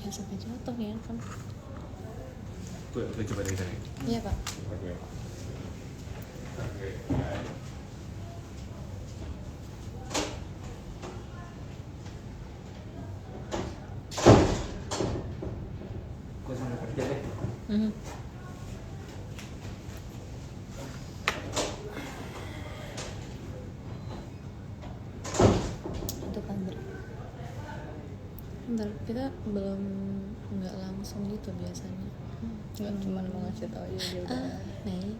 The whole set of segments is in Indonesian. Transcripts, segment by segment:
Ya sampai jatuh ya kan. Gue coba dari tadi. Iya Pak. Oke. Gue sambil kerja deh. Itu kan bentar kita belum nggak langsung gitu biasanya. Nggak cuma mau ngasih tau aja dia udah Naik.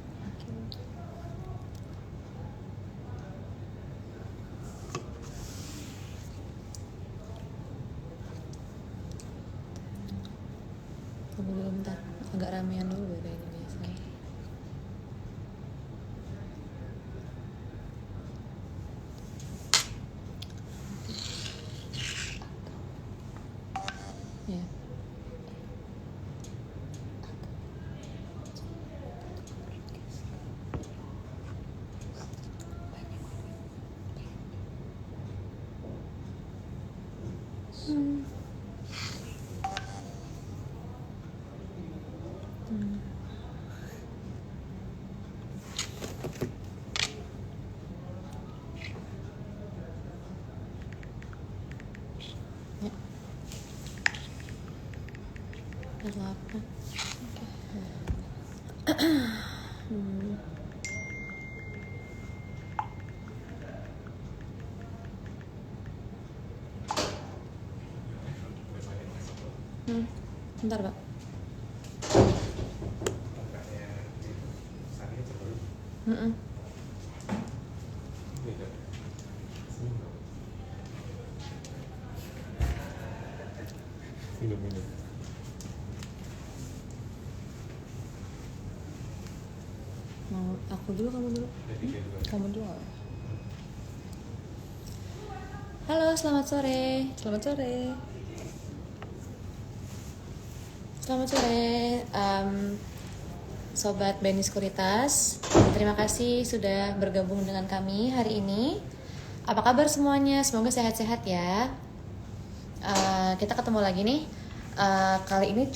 Tunggu dulu bentar, agak ramean dulu beda ini biasanya. Ya. Ya. Ada apa? Bentar Pak. Mm-mm. Minum. Mau aku dulu, kamu dulu. kamu dulu. Halo, selamat sore. Selamat sore. Selamat sore, Sobat BNI Sekuritas. Terima kasih sudah bergabung dengan kami hari ini. Apa kabar semuanya? Semoga sehat-sehat ya. Kita ketemu lagi nih. Kali ini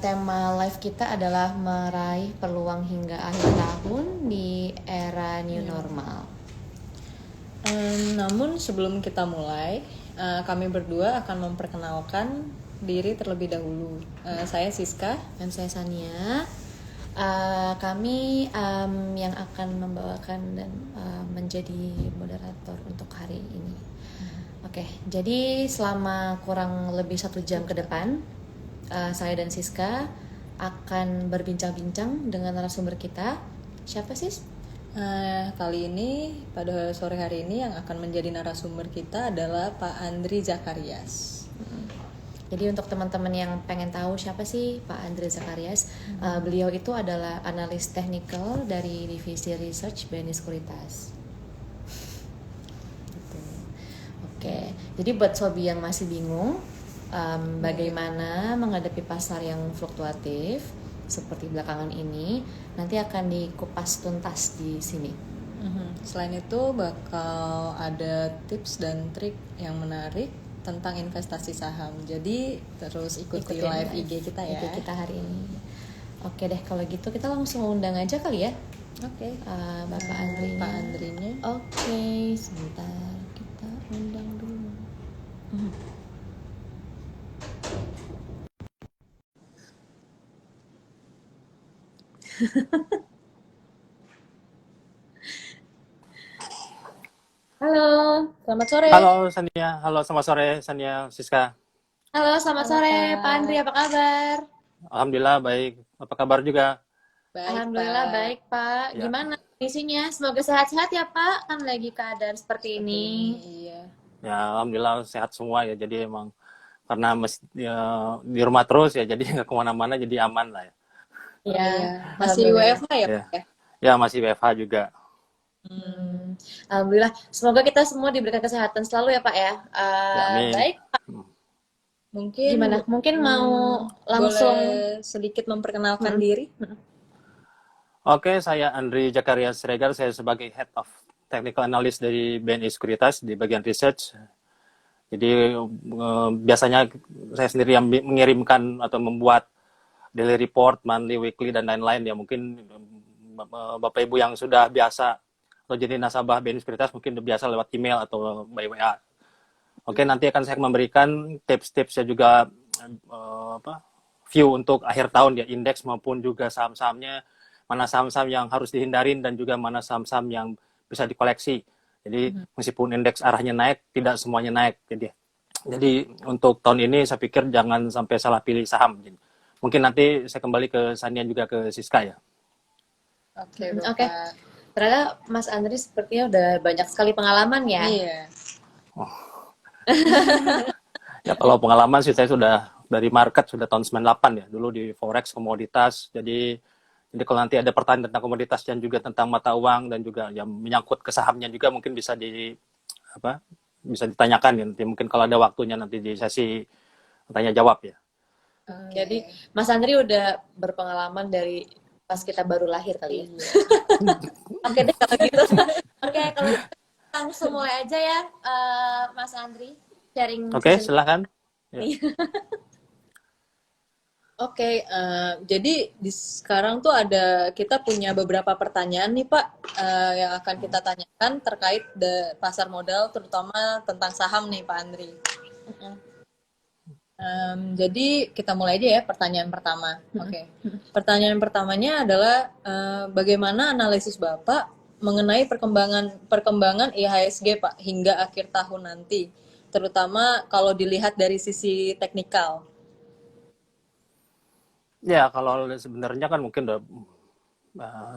tema live kita adalah meraih peluang hingga akhir tahun di era new normal. Namun sebelum kita mulai, kami berdua akan memperkenalkan diri terlebih dahulu. Saya Siska. Dan saya Sania. Kami yang akan membawakan dan menjadi moderator untuk hari ini. Oke, jadi selama kurang lebih 1 jam ke depan, saya dan Siska akan berbincang-bincang dengan narasumber kita. Siapa Sis? Kali ini pada sore hari ini yang akan menjadi narasumber kita adalah Pak Andri Zakarias. Jadi untuk teman-teman yang pengen tahu siapa sih Pak Andri Zakarias, beliau itu adalah analis teknikal dari divisi research BNI Sekuritas. Gitu. Oke, jadi buat sobi yang masih bingung bagaimana menghadapi pasar yang fluktuatif seperti belakangan ini, nanti akan dikupas tuntas di sini. Selain itu bakal ada tips dan trik yang menarik tentang investasi saham. Jadi terus ikuti live IG kita ya. IG kita hari ini. Oke deh, kalau gitu kita langsung undang aja kali ya. Oke. Bapak Andrinya. Pak Andrinya. Oke, sebentar kita undang dulu. Halo, selamat sore. Halo Sania, halo selamat sore Sania, Siska. Halo, selamat sore Pak Andri, apa kabar? Alhamdulillah baik, apa kabar juga? Baik, Alhamdulillah Pak. baik Pak. Ya. Gimana kondisinya? Semoga sehat-sehat ya Pak. Kan lagi keadaan seperti ini. Iya. Ya Alhamdulillah sehat semua ya, jadi emang karena di rumah terus ya, jadi nggak kemana-mana, jadi aman lah ya. Iya. Masih WFH ya Ya. Pak ya? Ya masih WFH juga. Alhamdulillah. Semoga kita semua diberikan kesehatan selalu ya Pak ya. Amin. Baik Pak. Mungkin Gimana? Mungkin mau langsung boleh sedikit memperkenalkan diri? Oke, saya Andri Zakarias Siregar, saya sebagai Head of Technical Analyst dari BNI Sekuritas di bagian research. Jadi biasanya saya sendiri yang mengirimkan atau membuat daily report, monthly, weekly, dan lain-lain ya. Mungkin Bapak Ibu yang sudah biasa atau jadi nasabah BNI Sekuritas mungkin udah biasa lewat email atau by WA. Oke, nanti akan saya memberikan tips-tipsnya juga view untuk akhir tahun ya, indeks maupun juga saham-sahamnya, mana saham-saham yang harus dihindarin dan juga mana saham-saham yang bisa dikoleksi. Jadi meskipun indeks arahnya naik, tidak semuanya naik. Jadi untuk tahun ini saya pikir jangan sampai salah pilih saham. Mungkin nanti saya kembali ke Sania juga ke Siska ya. Oke, Oke. Ternyata Mas Andri sepertinya udah banyak sekali pengalaman ya. Iya. Ya kalau pengalaman sih saya sudah dari market sudah tahun 98 ya, dulu di forex komoditas. Jadi kalau nanti ada pertanyaan tentang komoditas dan juga tentang mata uang dan juga yang menyangkut ke sahamnya juga mungkin bisa bisa ditanyakan ya. Nanti mungkin kalau ada waktunya nanti di sesi tanya jawab ya. Jadi Mas Andri udah berpengalaman dari pas kita baru lahir kali ya. Oke deh kalau gitu. Oke, kalau gitu langsung mulai aja ya, Mas Andri sharing. Oke, silakan. Ya. Oke, jadi sekarang tuh kita punya beberapa pertanyaan nih Pak, yang akan kita tanyakan terkait pasar modal, terutama tentang saham nih Pak Andri. Jadi kita mulai aja ya pertanyaan pertama. Oke. Pertanyaan pertamanya adalah bagaimana analisis Bapak mengenai perkembangan IHSG Pak hingga akhir tahun nanti, terutama kalau dilihat dari sisi teknikal. Ya, kalau sebenarnya kan mungkin udah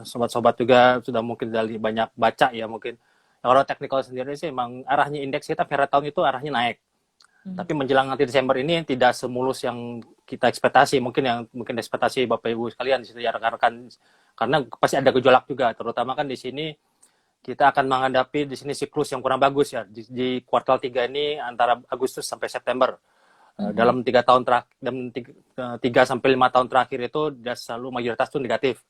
sobat-sobat juga sudah mungkin dari banyak baca ya mungkin. Kalau teknikal sendiri sih emang arahnya indeks kita pada tahun itu arahnya naik. Tapi menjelang nanti Desember ini tidak semulus yang kita ekspektasi. Mungkin ekspektasi Bapak Ibu sekalian di situ ya rekan-rekan, karena pasti ada gejolak juga. Terutama kan di sini kita akan menghadapi di sini siklus yang kurang bagus ya di kuartal 3 ini antara Agustus sampai September. Dalam 3 tahun terakhir, dalam 3 sampai 5 tahun terakhir itu dia selalu mayoritas itu negatif.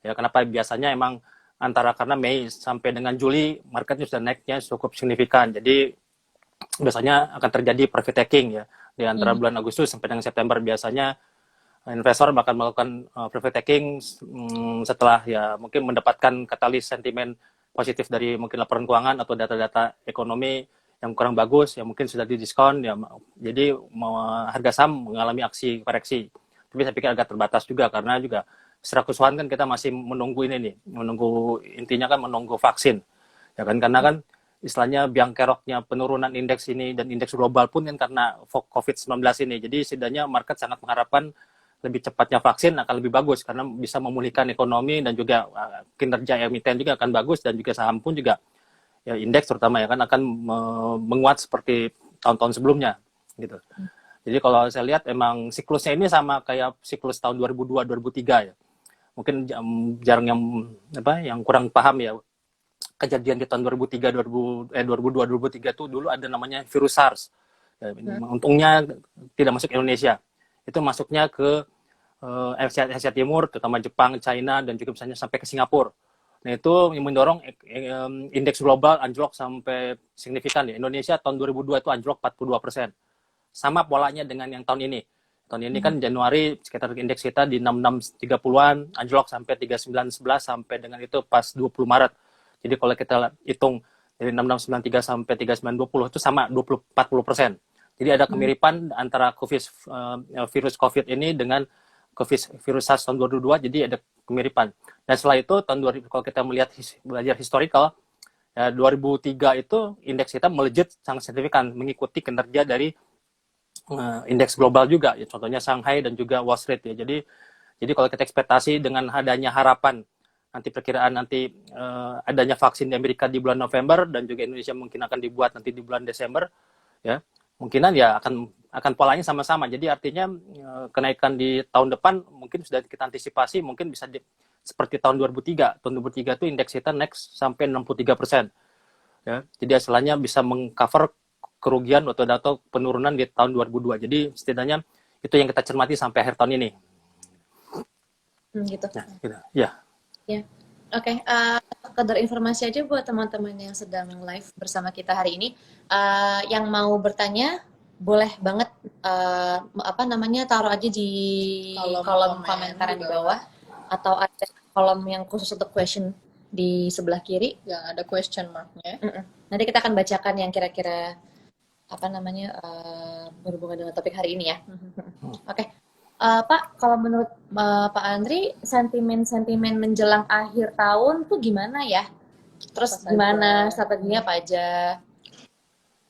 Ya, kenapa? Biasanya emang karena Mei sampai dengan Juli marketnya sudah naiknya cukup signifikan. Jadi biasanya akan terjadi profit taking ya di antara bulan Agustus sampai dengan September. Biasanya investor bakal melakukan profit taking setelah ya mungkin mendapatkan katalis sentimen positif dari mungkin laporan keuangan atau data-data ekonomi yang kurang bagus, ya mungkin sudah didiskon, ya jadi harga saham mengalami aksi koreksi. Tapi saya pikir agak terbatas juga, karena juga secara keseluruhan kan kita masih menunggu intinya kan menunggu vaksin. Ya kan, karena kan istilahnya biang keroknya penurunan indeks ini dan indeks global pun kan karena COVID-19 ini. Jadi setidaknya market sangat mengharapkan lebih cepatnya vaksin akan lebih bagus, karena bisa memulihkan ekonomi dan juga kinerja emiten juga akan bagus, dan juga saham pun juga ya indeks terutama ya kan akan menguat seperti tahun-tahun sebelumnya gitu. Jadi kalau saya lihat emang siklusnya ini sama kayak siklus tahun 2002-2003 ya. Mungkin jarang yang kurang paham ya. Kejadian di tahun 2002-2003 itu dulu ada namanya virus SARS. Ya, untungnya tidak masuk Indonesia. Itu masuknya ke Asia Timur, terutama Jepang, China, dan juga misalnya sampai ke Singapura. Nah, itu yang mendorong indeks global anjlok sampai signifikan ya. Indonesia tahun 2002 itu anjlok 42%. Sama polanya dengan yang tahun ini. Tahun ini kan Januari sekitar indeks kita di 6630-an, anjlok sampai 3911 sampai dengan itu pas 20 Maret. Jadi kalau kita hitung dari 6693 sampai 3920 itu sama 40%. Jadi ada kemiripan antara virus COVID ini dengan virus SARS tahun 2002, jadi ada kemiripan. Dan setelah itu tahun 2000, kalau kita belajar historical, ya 2003 itu indeks kita melejit sangat signifikan mengikuti kinerja dari indeks global juga, ya, contohnya Shanghai dan juga Wall Street ya. Jadi kalau kita ekspektasi dengan adanya harapan perkiraan adanya vaksin di Amerika di bulan November dan juga Indonesia mungkin akan dibuat nanti di bulan Desember, ya kemungkinan ya akan polanya sama-sama. Jadi artinya kenaikan di tahun depan mungkin sudah kita antisipasi, mungkin bisa seperti tahun 2003. Tahun 2003 itu indeks kita naik sampai 63%. Ya, jadi hasilnya bisa mengcover kerugian atau penurunan di tahun 2002. Jadi setidaknya itu yang kita cermati sampai akhir tahun ini. Gitu. Ya. Ya. Oke, sekedar informasi aja buat teman-teman yang sedang live bersama kita hari ini, yang mau bertanya boleh banget apa namanya taruh aja di kolom komentar yang di bawah atau ada kolom yang khusus untuk question di sebelah kiri. Yang ada question marknya. Nanti kita akan bacakan yang kira-kira apa namanya berhubungan dengan topik hari ini ya. Oke. Pak, kalau menurut Pak Andri, sentimen-sentimen menjelang akhir tahun tuh gimana ya? Terus gimana strateginya apa aja?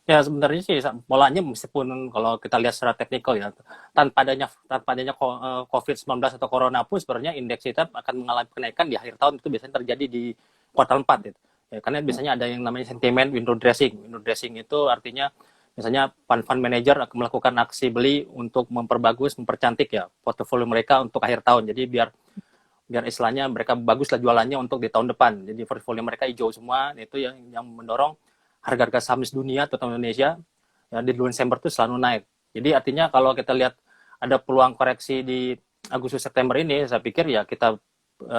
Ya sebenarnya sih polanya meskipun kalau kita lihat secara teknikal ya tanpa adanya COVID-19 atau corona pun sebenarnya indeks kita akan mengalami kenaikan di akhir tahun, itu biasanya terjadi di kuartal 4 gitu. Ya, karena biasanya ada yang namanya sentimen window dressing. Window dressing itu artinya misalnya fund manager akan melakukan aksi beli untuk memperbagus, mempercantik ya portofolio mereka untuk akhir tahun. Jadi biar istilahnya mereka baguslah jualannya untuk di tahun depan. Jadi portofolio mereka hijau semua, itu yang mendorong harga-harga saham dunia atau Indonesia ya, di bulan Desember itu selalu naik. Jadi artinya kalau kita lihat ada peluang koreksi di Agustus September ini, saya pikir ya kita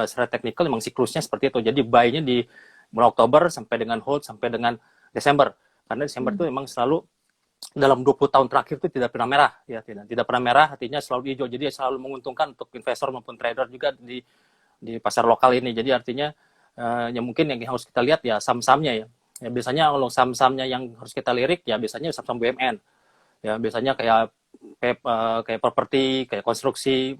secara teknikal memang siklusnya seperti itu. Jadi buy-nya di bulan Oktober sampai dengan hold sampai dengan Desember. Karena Desember itu memang selalu dalam 20 tahun terakhir itu tidak pernah merah ya, tidak pernah merah, artinya selalu hijau. Jadi selalu menguntungkan untuk investor maupun trader juga di pasar lokal ini. Jadi artinya ya mungkin yang harus kita lihat ya saham-sahamnya ya. Ya biasanya kalau saham-sahamnya yang harus kita lirik ya biasanya saham-saham BUMN. Ya biasanya kayak properti, kayak konstruksi,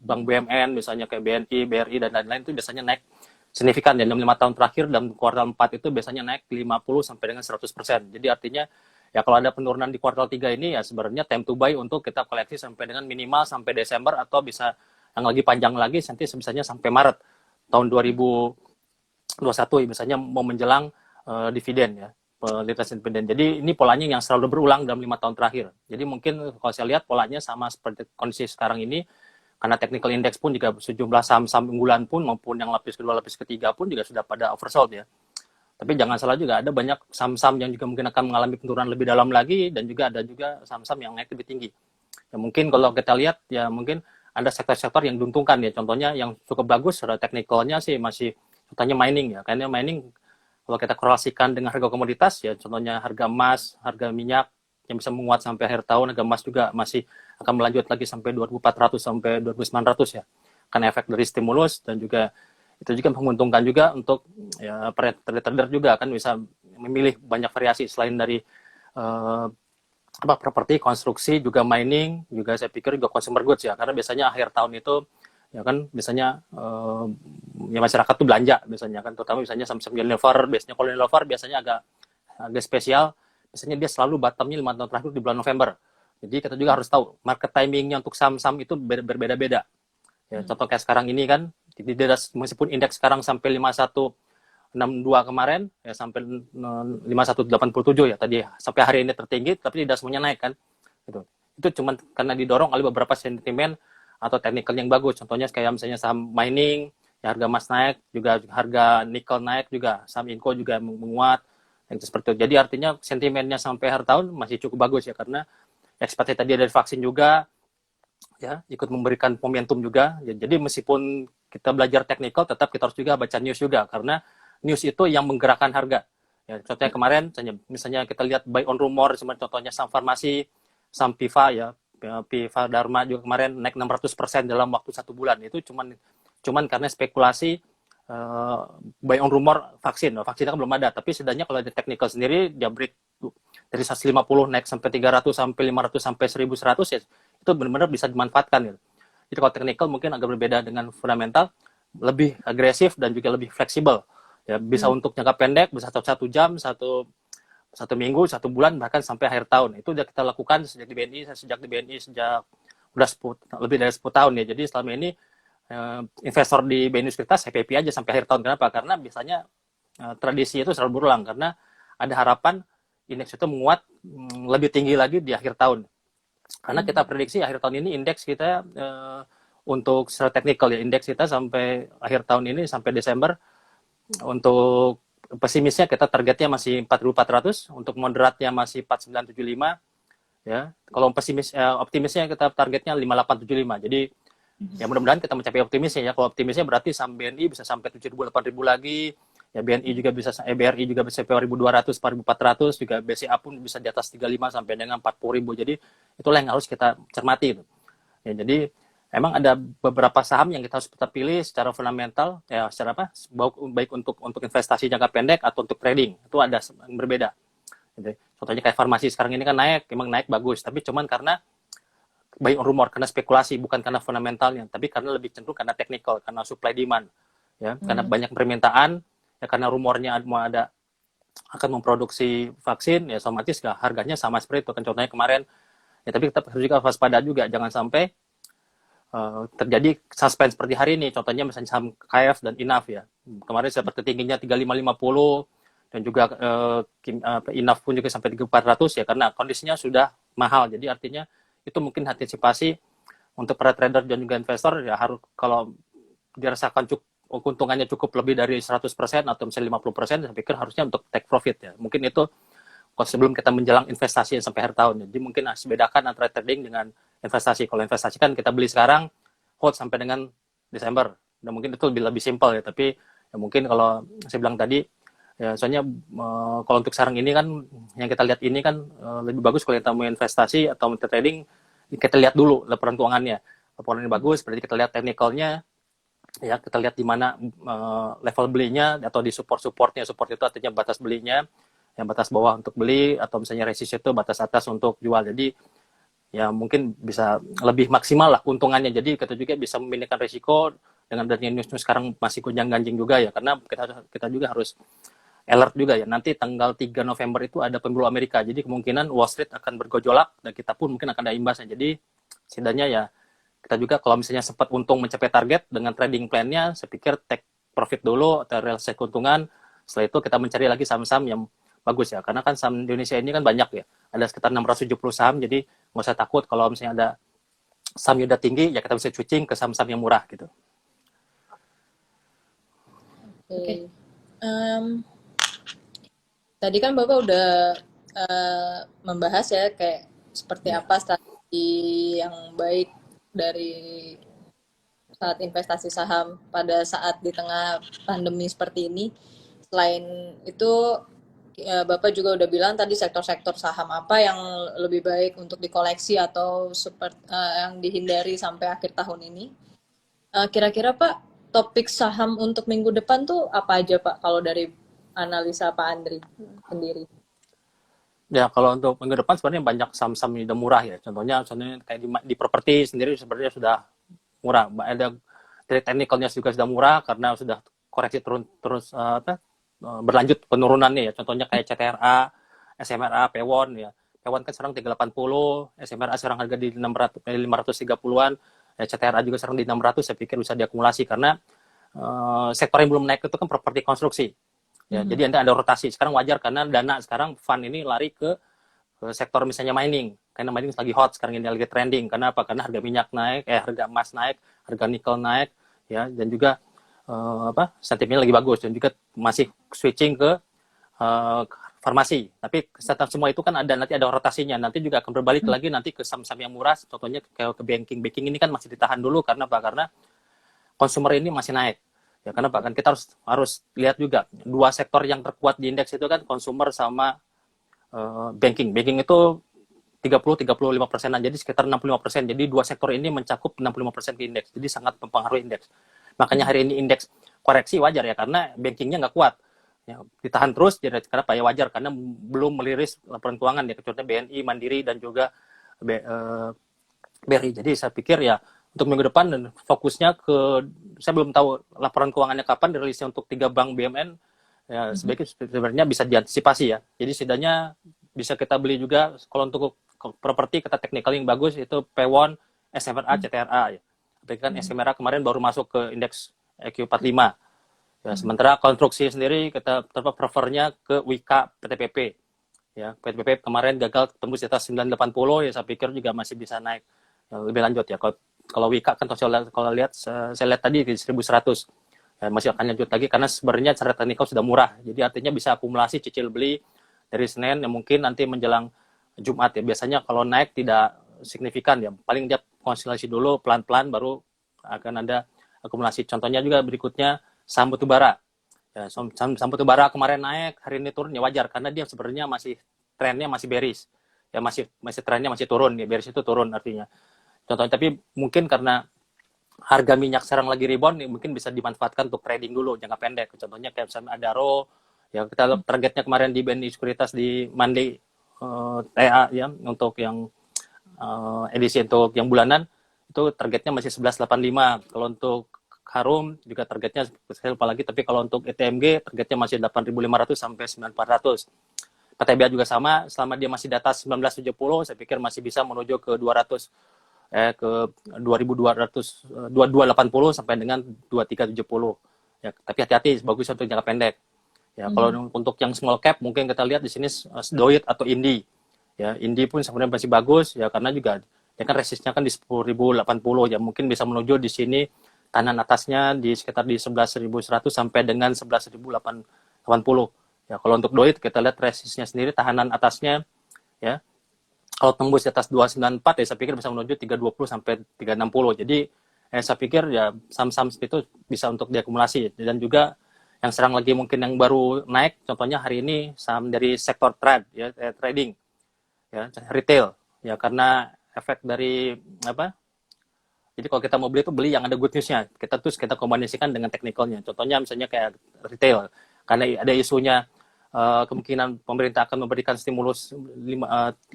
bank BUMN misalnya kayak BNI, BRI dan lain-lain itu biasanya naik signifikan ya. Dalam 5 tahun terakhir dalam kuartal 4 itu biasanya naik 50 sampai dengan 100%. Jadi artinya ya kalau ada penurunan di kuartal 3 ini ya sebenarnya time to buy untuk kita koleksi sampai dengan minimal sampai Desember atau bisa yang lagi panjang lagi nanti misalnya sampai Maret tahun 2021 ya, misalnya mau menjelang dividen ya, lintas dividen. Jadi ini polanya yang selalu berulang dalam 5 tahun terakhir. Jadi mungkin kalau saya lihat polanya sama seperti kondisi sekarang ini, karena technical index pun juga sejumlah saham-saham unggulan pun maupun yang lapis kedua, lapis ketiga pun juga sudah pada oversold ya. Tapi jangan salah juga ada banyak saham-saham yang juga mungkin akan mengalami penurunan lebih dalam lagi dan juga ada juga saham-saham yang naik lebih tinggi. Ya mungkin kalau kita lihat ya mungkin ada sektor-sektor yang diuntungkan ya. Contohnya yang cukup bagus secara teknikalnya sih masih contohnya mining ya. Karena mining kalau kita korelasikan dengan harga komoditas ya, contohnya harga emas, harga minyak yang bisa menguat sampai akhir tahun, harga emas juga masih akan melanjut lagi sampai 2.400 sampai 2.900 ya. Karena efek dari stimulus dan juga itu juga menguntungkan juga untuk ya trader juga kan bisa memilih banyak variasi selain dari properti, konstruksi, juga mining, juga saya pikir juga consumer goods ya. Karena biasanya akhir tahun itu ya kan biasanya ya masyarakat tuh belanja biasanya kan, terutama misalnya saham-saham Unilever, biasanya kalau Unilever biasanya agak spesial, biasanya dia selalu bottomnya 5 tahun terakhir di bulan November. Jadi kita juga harus tahu market timingnya untuk saham-saham itu berbeda-beda. Ya, contoh kayak sekarang ini kan, meskipun indeks sekarang sampai 5162 kemarin, ya sampai 5187 ya tadi, sampai hari ini tertinggi, tapi tidak semuanya naik kan. Gitu. Itu cuma karena didorong oleh beberapa sentimen atau teknikal yang bagus. Contohnya kayak misalnya saham mining, ya harga emas naik, juga harga nikel naik, juga saham Inco juga menguat. Itu seperti itu. Jadi artinya sentimennya sampai akhir tahun masih cukup bagus ya, karena ekspektasi tadi dari vaksin juga ya ikut memberikan momentum juga. Ya, jadi meskipun kita belajar teknikal, tetap kita harus juga baca news juga, karena news itu yang menggerakkan harga. Ya, contohnya kemarin misalnya kita lihat buy on rumor, contohnya saham farmasi, saham PIVA ya, PIVA Dharma juga kemarin naik 600% dalam waktu 1 bulan. Itu cuman karena spekulasi buy on rumor vaksin. Vaksinnya kan belum ada, tapi setidaknya kalau di technical sendiri dia break dari 150 naik sampai 300 sampai 500 sampai 1100 ya, itu benar-benar bisa dimanfaatkan gitu. Jadi kalau technical mungkin agak berbeda dengan fundamental, lebih agresif dan juga lebih fleksibel. Ya, bisa untuk jangka pendek, bisa 1 jam, satu minggu, 1 bulan, bahkan sampai akhir tahun. Itu sudah kita lakukan sejak di BNI sejak udah lebih dari 10 tahun ya. Jadi selama ini investor di BNI Sekuritas happy aja sampai akhir tahun. Kenapa? Karena biasanya tradisi itu selalu berulang, karena ada harapan indeks itu menguat lebih tinggi lagi di akhir tahun. Karena kita prediksi akhir tahun ini indeks kita untuk secara teknikal ya, indeks kita sampai akhir tahun ini sampai Desember, untuk pesimisnya kita targetnya masih 4.400, untuk moderatnya masih 4.975 ya. Kalau optimisnya kita targetnya 5.875. Jadi Ya mudah-mudahan kita mencapai optimisnya ya. Kalau optimisnya berarti saham BNI bisa sampai 7.000 8.000 lagi. Ya BNI juga bisa, BRI juga bisa sampai 1.200, 4.400, juga BCA pun bisa di atas 35 sampai dengan 40.000. Jadi itulah yang harus kita cermati itu. Ya, jadi emang ada beberapa saham yang kita harus tetap pilih secara fundamental, ya secara apa? Baik untuk investasi jangka pendek atau untuk trading. Itu ada yang berbeda. Jadi, contohnya kayak farmasi sekarang ini kan naik, emang naik bagus, tapi cuman karena baik rumor, karena spekulasi, bukan karena fundamentalnya, tapi karena lebih cenderung karena technical, karena supply demand, ya, karena banyak permintaan, ya karena rumornya mau ada akan memproduksi vaksin, ya otomatis harganya sama seperti itu kan contohnya kemarin. Ya tapi tetap harus juga waspada juga, jangan sampai terjadi suspense seperti hari ini. Contohnya misalnya saham KF dan INAF ya. Kemarin seperti tingginya 3550 dan juga INAF pun juga sampai 3400 ya karena kondisinya sudah mahal. Jadi artinya itu mungkin antisipasi untuk para trader dan juga investor ya harus kalau dirasakan keuntungannya cukup lebih dari 100% atau misalnya 50%, saya pikir harusnya untuk take profit ya. Mungkin itu kalau sebelum kita menjelang investasi sampai akhir tahun. Jadi mungkin harus bedakan antara trading dengan investasi. Kalau investasi kan kita beli sekarang, hold sampai dengan Desember. Dan mungkin itu lebih simple ya. Tapi ya mungkin kalau saya bilang tadi, ya soalnya kalau untuk sekarang ini kan, yang kita lihat ini kan lebih bagus kalau kita mau investasi atau mau trading, kita lihat dulu laporan keuangannya. Laporan ini bagus, berarti kita lihat teknikalnya, ya kita lihat di mana level belinya atau di supportnya. Support itu artinya batas belinya, yang batas bawah untuk beli atau misalnya resistance itu batas atas untuk jual. Jadi ya mungkin bisa lebih maksimal lah keuntungannya. Jadi kita juga bisa memindahkan risiko dengan adanya news sekarang masih gonjang-ganjing juga ya, karena kita juga harus alert juga ya. Nanti tanggal 3 November itu ada pemilu Amerika. Jadi kemungkinan Wall Street akan bergojolak dan kita pun mungkin akan ada imbasnya. Jadi setidaknya ya kita juga kalau misalnya sempat untung mencapai target dengan trading plan-nya, saya pikir take profit dulu atau realisasi keuntungan. Setelah itu kita mencari lagi saham-saham yang bagus ya. Karena kan saham Indonesia ini kan banyak ya. Ada sekitar 670 saham, jadi nggak usah takut kalau misalnya ada saham yang udah tinggi, ya kita bisa switching ke saham-saham yang murah gitu. Oke. Tadi kan Bapak udah membahas ya kayak seperti apa strategi yang baik dari saat investasi saham pada saat di tengah pandemi seperti ini. Selain itu Bapak juga udah bilang tadi sektor-sektor saham apa yang lebih baik untuk dikoleksi atau yang dihindari sampai akhir tahun ini. Kira-kira Pak, topik saham untuk minggu depan tuh apa aja Pak kalau dari analisa Pak Andri sendiri? Ya kalau untuk minggu depan sebenarnya banyak saham-saham yang udah murah ya. Contohnya kayak di properti sendiri sebenarnya sudah murah. Ada dari teknikalnya juga sudah murah karena sudah koreksi terus berlanjut penurunannya ya. Contohnya kayak CTRA, SMRA, Pewon ya. Pewon kan sekarang 380, SMRA sekarang harga di 530-an, ya CTRA juga sekarang di 600, saya pikir bisa diakumulasi karena sektor yang belum naik itu kan properti konstruksi. Ya, jadi ada rotasi. Sekarang wajar karena dana sekarang fund ini lari ke sektor misalnya mining. Karena mining lagi hot sekarang ini lagi trending. Karena apa? Karena harga minyak naik, harga emas naik, harga nikel naik, ya dan juga sentimennya lagi bagus dan juga masih switching ke farmasi. Tapi setelah semua itu kan nanti ada rotasinya. Nanti juga akan berbalik lagi nanti ke saham-saham yang murah. Contohnya kayak ke banking. Banking ini kan masih ditahan dulu karena apa? Karena konsumer ini masih naik. Ya karena bahkan kita harus lihat juga dua sektor yang terkuat di indeks itu kan consumer sama banking. Banking itu 30-35%, jadi sekitar 65%. Jadi dua sektor ini mencakup 65% ke indeks. Jadi sangat mempengaruhi indeks. Makanya hari ini indeks koreksi wajar ya karena bankingnya nggak kuat. Ya, ditahan terus jadi kenapa ya wajar karena belum meliris laporan keuangan ya contohnya BNI, Mandiri dan juga BRI. Jadi saya pikir ya untuk minggu depan dan fokusnya ke saya belum tahu laporan keuangannya kapan dirilisnya untuk 3 bank BUMN ya sebenarnya bisa diantisipasi ya. Jadi setidaknya bisa kita beli juga kalau untuk properti kita teknikal yang bagus itu Pewon, SMRA, CTRA ya. Tapi kan SMRA kemarin baru masuk ke indeks EQ45. Ya, sementara konstruksi sendiri kita prefernya ke Wika PTPP. Ya, PTPP kemarin gagal tembus di atas 980 ya saya pikir juga masih bisa naik lebih lanjut ya. Kalau Wika kan kalau lihat saya lihat tadi di 1100 ya, masih akan lanjut lagi karena sebenarnya secara teknikal sudah murah. Jadi artinya bisa akumulasi cicil beli dari Senin yang mungkin nanti menjelang Jumat ya. Biasanya kalau naik tidak signifikan ya. Paling dia konsolidasi dulu pelan-pelan baru akan ada akumulasi. Contohnya juga berikutnya saham batubara. Ya, saham batubara kemarin naik, hari ini turun ya wajar karena dia sebenarnya masih trennya masih bearish. Ya masih trennya masih turun, ya bearish itu turun artinya. Contohnya, tapi mungkin karena harga minyak sekarang lagi rebound, mungkin bisa dimanfaatkan untuk trading dulu jangka pendek. Contohnya kayak misalnya Adaro, ya kita targetnya kemarin di BNI Sekuritas di Monday TA ya untuk yang edisi untuk yang bulanan itu targetnya masih 1185. Kalau untuk Harum juga targetnya saya lupa lagi, tapi kalau untuk ETMG targetnya masih 8.500 sampai 9.400. PTBA juga sama, selama dia masih di atas 1970 saya pikir masih bisa menuju ke 200 ke 2200 2280 sampai dengan 2370. Ya, tapi hati-hati bagus untuk jangka pendek. Ya, kalau untuk yang small cap mungkin kita lihat di sini Doit atau Indi. Ya, Indi pun sebenarnya masih bagus ya karena juga ya kan resistnya kan di 10.080 ya, mungkin bisa menuju di sini tahanan atasnya di sekitar di 11.100 sampai dengan 11.880. Ya, kalau untuk Doit kita lihat resistnya sendiri tahanan atasnya ya kalau tembus di atas 294 ya saya pikir bisa menuju 320 sampai 360. Jadi saya pikir ya saham-saham itu bisa untuk diakumulasi. Dan juga yang serang lagi mungkin yang baru naik, contohnya hari ini saham dari sektor trade ya, trading ya, retail ya, karena efek dari apa? Jadi kalau kita mau beli itu beli yang ada good news-nya. Kita kombinasikan dengan teknikalnya. Contohnya misalnya kayak retail, karena ada isunya kemungkinan pemerintah akan memberikan stimulus 600.000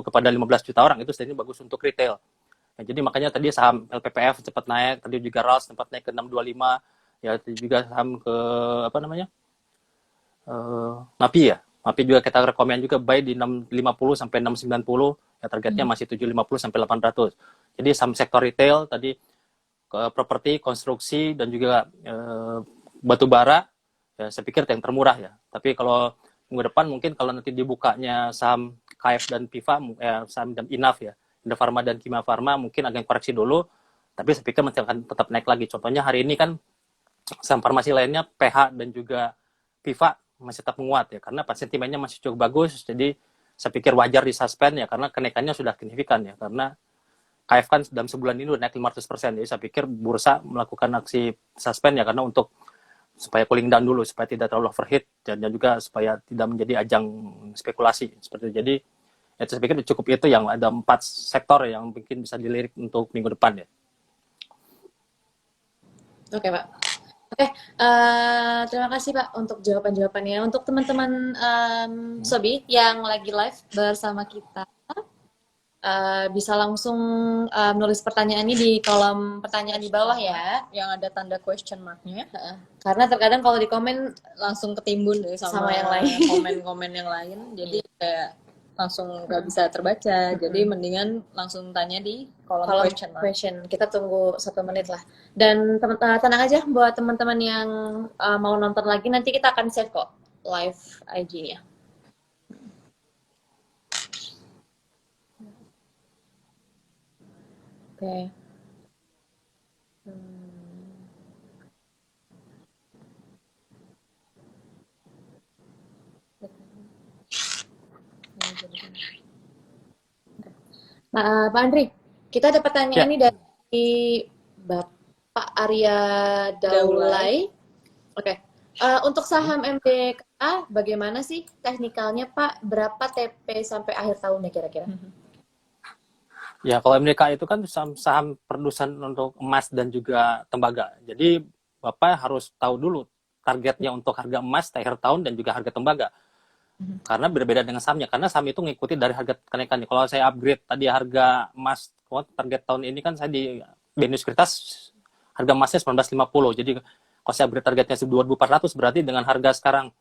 kepada 15 juta orang, itu sebenarnya bagus untuk retail. Ya, jadi makanya tadi saham LPPF cepat naik, tadi juga RALS sempat naik ke 625, ya tadi juga saham ke apa namanya MAPI ya. MAPI juga kita rekomend juga buy di 650 sampai 690, ya targetnya masih 750 sampai 800. Jadi saham sektor retail tadi properti, konstruksi dan juga batu bara. Ya, saya pikir yang termurah ya. Tapi kalau minggu depan mungkin kalau nanti dibukanya saham KF dan PIVA, saham dan INAF ya, Indofarma dan Kimia Farma mungkin agak koreksi dulu. Tapi saya pikir masih akan tetap naik lagi. Contohnya hari ini kan saham farmasi lainnya PH dan juga PIVA masih tetap menguat ya, karena sentimennya masih cukup bagus. Jadi saya pikir wajar di suspend ya, karena kenaikannya sudah signifikan ya. Karena KF kan dalam sebulan ini udah naik 500%. Jadi saya pikir bursa melakukan aksi suspend ya, karena untuk supaya cooling down dulu, supaya tidak terlalu overheat, dan juga supaya tidak menjadi ajang spekulasi seperti itu. Jadi ya, saya pikir cukup itu yang ada 4 sektor yang mungkin bisa dilirik untuk minggu depan ya. Oke Pak. Oke, terima kasih Pak untuk jawaban-jawabannya. Untuk teman-teman Sobi yang lagi live bersama kita, bisa langsung menulis pertanyaannya di kolom pertanyaan di bawah ya, yang ada tanda question mark-nya. karena terkadang kalau di komen Langsung ketimbun deh sama yang lain. komen-komen yang lain, jadi kayak langsung nggak bisa terbaca. Jadi mendingan langsung tanya di kolom question mark. Kita tunggu 1 menit lah. Dan tenang aja buat teman-teman yang mau nonton lagi, nanti kita akan save kok live IG-nya. Oke. Nah, Pak Andri, kita ada pertanyaan ini dari Bapak Arya Daulay. Oke. Untuk saham MDKA, bagaimana sih teknikalnya Pak? Berapa TP sampai akhir tahunnya kira-kira? Ya, kalau MDK itu kan saham produsen untuk emas dan juga tembaga. Jadi Bapak harus tahu dulu targetnya untuk harga emas di akhir tahun dan juga harga tembaga. Karena berbeda dengan sahamnya. Karena saham itu ngikuti dari harga kenaikannya. Kalau saya upgrade tadi harga emas, target tahun ini kan saya di BNI Sekuritas harga emasnya 1950. Jadi kalau saya upgrade targetnya 2.400, berarti dengan harga sekarang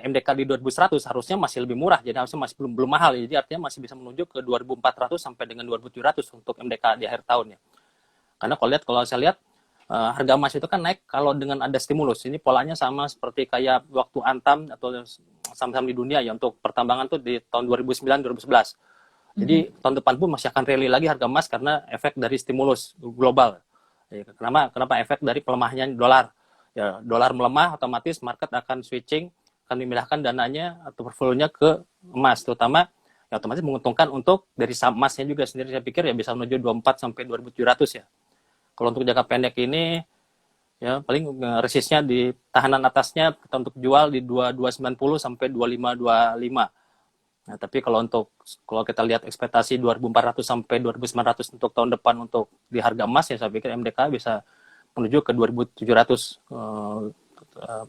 MDK di 2.100 harusnya masih lebih murah, jadi harusnya masih belum mahal, jadi artinya masih bisa menuju ke 2.400 sampai dengan 2.700 untuk MDK di akhir tahun ya. Karena kalau saya lihat harga emas itu kan naik kalau dengan ada stimulus. Ini polanya sama seperti kayak waktu Antam atau saham-saham di dunia ya, untuk pertambangan tuh di tahun 2009-2011. Jadi tahun depan pun masih akan rally lagi harga emas karena efek dari stimulus global. Ya, kenapa efek dari pelemahannya dolar? Ya, dolar melemah, otomatis market akan switching, akan memindahkan dananya atau portfolionya ke emas, terutama ya otomatis menguntungkan untuk dari saham emasnya juga sendiri. Saya pikir ya bisa menuju 24 sampai 2.700 ya. Kalau untuk jangka pendek ini ya paling resistnya di tahanan atasnya kita untuk jual di 2290 sampai 2525. Nah, tapi kalau kita lihat ekspektasi 2400 sampai 2900 untuk tahun depan untuk di harga emas ya saya pikir MDK bisa menuju ke 2700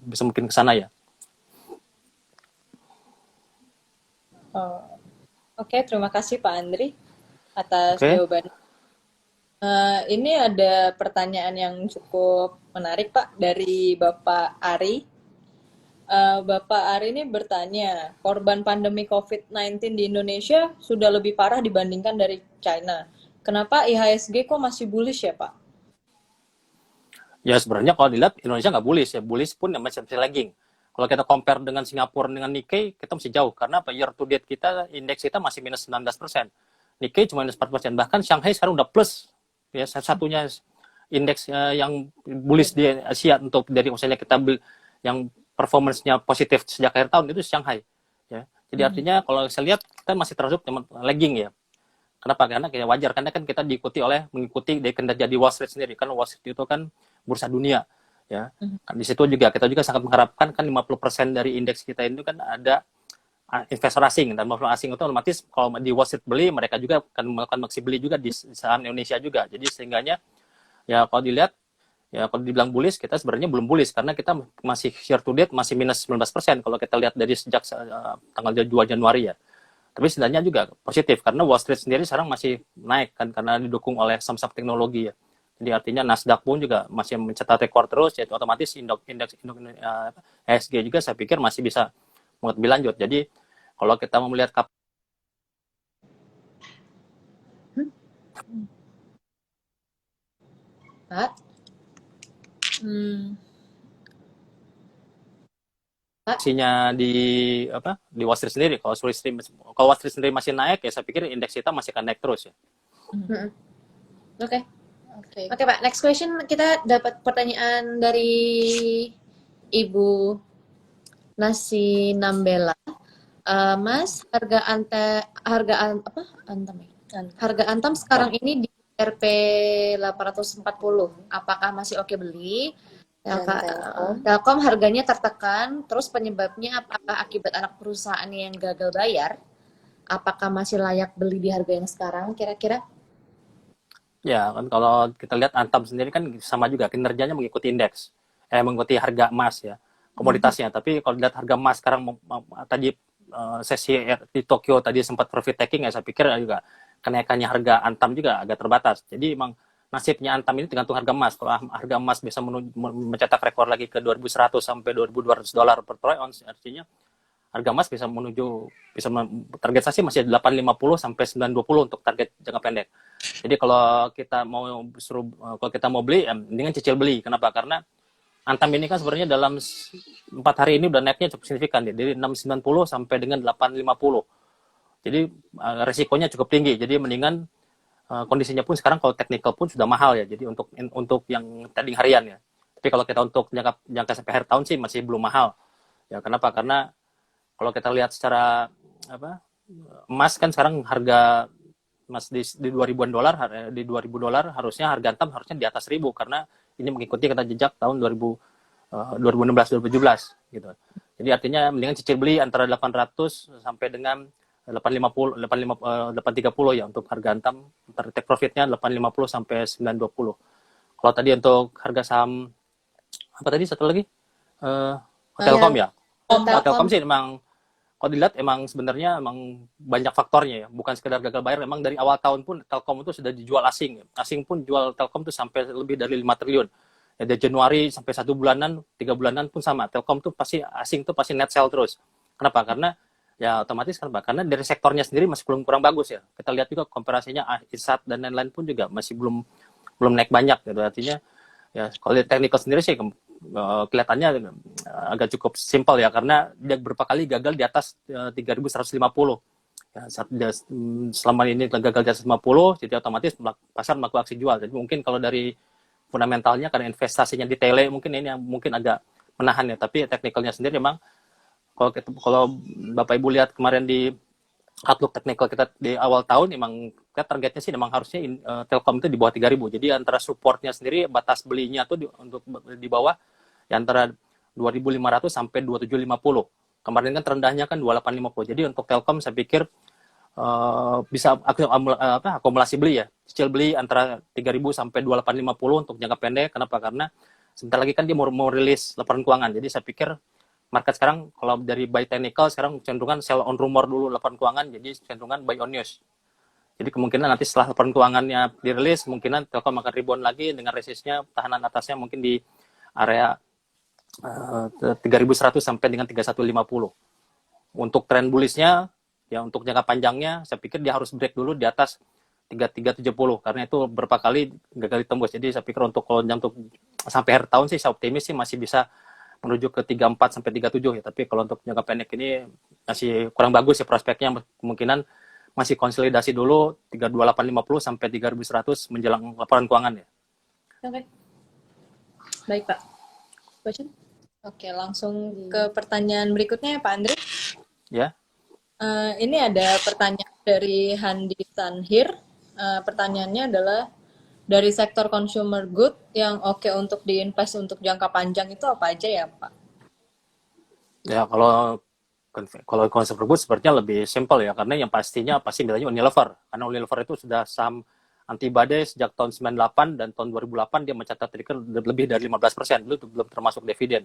bisa mungkin ke sana ya. Oke, terima kasih Pak Andri atas Oke. jawabannya. Ini ada pertanyaan yang cukup menarik Pak dari Bapak Ari. Bapak Ari ini bertanya, korban pandemi COVID-19 di Indonesia sudah lebih parah dibandingkan dari China. Kenapa IHSG kok masih bullish ya Pak? Ya sebenarnya kalau dilihat Indonesia nggak bullish ya, bullish pun masih lagging. Kalau kita compare dengan Singapura dengan Nikkei, kita masih jauh karena apa? Year to date kita indeks kita masih minus 19%. Nikkei cuma minus 4%. Bahkan Shanghai sekarang udah plus. Ya satunya indeks yang bullish di Asia untuk dari misalnya kita yang performance-nya positif sejak akhir tahun itu Shanghai. Ya. Jadi artinya kalau saya lihat kita masih terus lagging ya. Kenapa? Karena kayak wajar karena kan kita mengikuti dari kinerja di Wall Street sendiri. Kan Wall Street itu kan bursa dunia ya. Kan di situ juga kita juga sangat mengharapkan kan 50% dari indeks kita itu kan ada investor asing, dan investor asing itu otomatis kalau di Wall Street beli mereka juga akan melakukan maksi beli juga di saham Indonesia juga. Jadi sehingganya ya kalau dilihat ya kalau dibilang bullish kita sebenarnya belum bullish karena kita masih year to date masih minus 19% kalau kita lihat dari sejak tanggal 2 Januari ya. Tapi sebenarnya juga positif karena Wall Street sendiri sekarang masih naik kan karena didukung oleh saham-saham teknologi ya. Jadi artinya Nasdaq pun juga masih mencatat rekor terus, yaitu otomatis indeks ESG juga saya pikir masih bisa lebih lanjut. Jadi kalau kita mau melihat Pak, posisinya di Wall Street sendiri, kalau Wall Street sendiri masih naik ya saya pikir indeks kita masih akan naik terus ya. Oke. Oke Pak, next question kita dapat pertanyaan dari Ibu Nasi Nambela. Mas, harga Antam sekarang ini di RP 840. Apakah masih oke beli? Telkom harganya tertekan, terus penyebabnya apakah akibat anak perusahaan yang gagal bayar? Apakah masih layak beli di harga yang sekarang kira-kira? Ya, kan kalau kita lihat Antam sendiri kan sama juga kinerjanya mengikuti indeks, mengikuti harga emas ya, komoditasnya. Tapi kalau lihat harga emas sekarang tadi sesi di Tokyo tadi sempat profit taking ya, saya pikir juga kenaikannya harga Antam juga agak terbatas. Jadi memang nasibnya Antam ini tergantung harga emas. Kalau harga emas bisa mencetak rekor lagi ke 2.100 sampai 2.200 dolar per troy ounce, artinya harga emas target saya sih masih 850 sampai 920 untuk target jangka pendek. Jadi kalau kita mau beli, mendingan cicil beli. Kenapa? Karena Antam ini kan sebenarnya dalam 4 hari ini udah naiknya cukup signifikan ya, dari 690 sampai dengan 850. Jadi resikonya cukup tinggi. Jadi mendingan kondisinya pun sekarang kalau teknikal pun sudah mahal ya. Jadi untuk yang trading harian ya. Tapi kalau kita untuk jangka sampai akhir tahun sih masih belum mahal. Ya kenapa? Karena kalau kita lihat secara emas kan sekarang harga emas di 2.000-an dolar, di 2.000 dolar harusnya harga Antam harusnya di atas 1.000 karena ini mengikuti kata jejak tahun 2016-2017 gitu. Jadi artinya mendingan cicil beli antara 800 sampai dengan 830 ya untuk harga Antam, take profitnya 850 sampai 920. Kalau tadi untuk harga saham apa tadi satu lagi? Telkom ya. Telkom sih memang kalau dilihat emang sebenarnya banyak faktornya ya, bukan sekedar gagal bayar. Memang dari awal tahun pun Telkom itu sudah dijual asing. Asing pun jual Telkom itu sampai lebih dari 5 triliun. Ya, dari Januari sampai 1 bulanan, 3 bulanan pun sama. Telkom tuh pasti asing tuh pasti net sell terus. Kenapa? Karena ya otomatis karena dari sektornya sendiri masih kurang bagus ya. Kita lihat juga komparasinya ISAT dan lain-lain pun juga masih belum naik banyak gitu. Artinya ya kalau lihat teknikal sendiri sih kelihatannya agak cukup simpel ya karena dia beberapa kali gagal di atas 3.150 ya, selama ini gagal di atas 50 jadi otomatis pasar melakukan aksi jual. Jadi mungkin kalau dari fundamentalnya karena investasinya di tele mungkin ini yang mungkin agak menahan ya, tapi teknikalnya sendiri memang kalau Bapak Ibu lihat kemarin di outlook teknikal kita di awal tahun memang kita targetnya sih memang harusnya Telkom itu di bawah 3.000. Jadi antara supportnya sendiri batas belinya tuh untuk di bawah ya antara 2.500 sampai 2.750. Kemarin kan terendahnya kan 2.850. Jadi untuk Telkom saya pikir bisa akumulasi beli ya. Cicil beli antara 3.000 sampai 2.850 untuk jangka pendek. Kenapa? Karena sebentar lagi kan dia mau rilis laporan keuangan. Jadi saya pikir market sekarang kalau dari buy technical sekarang cenderungan sell on rumor dulu laporan keuangan, jadi cenderungan buy on news. Jadi kemungkinan nanti setelah laporan keuangannya dirilis, kemungkinan Telkom akan rebound lagi dengan resistnya, tahanan atasnya mungkin di area 3.100 sampai dengan 3.150. Untuk tren bullishnya, ya untuk jangka panjangnya, saya pikir dia harus break dulu di atas 3.370 karena itu berapa kali gagal ditembus. Jadi saya pikir untuk kalau untuk sampai akhir tahun sih saya optimis sih masih bisa menuju ke 34 sampai 37 ya. Tapi kalau untuk jangka pendek ini masih kurang bagus ya prospeknya, kemungkinan masih konsolidasi dulu 32850 sampai 3100 menjelang laporan keuangan ya. Oke. Baik, Pak. Question? Oke, langsung ke pertanyaan berikutnya ya, Pak Andri. Ya. Ini ada pertanyaan dari Handi Tanhir. Pertanyaannya adalah dari sektor consumer good yang oke untuk diinvest untuk jangka panjang itu apa aja ya, Pak? Ya, kalau consumer good sepertinya lebih simpel ya, karena yang pastinya pasti bilangnya Unilever. Karena Unilever itu sudah saham antibody sejak tahun 98 dan tahun 2008 dia mencatat return lebih dari 15%, belum termasuk dividen.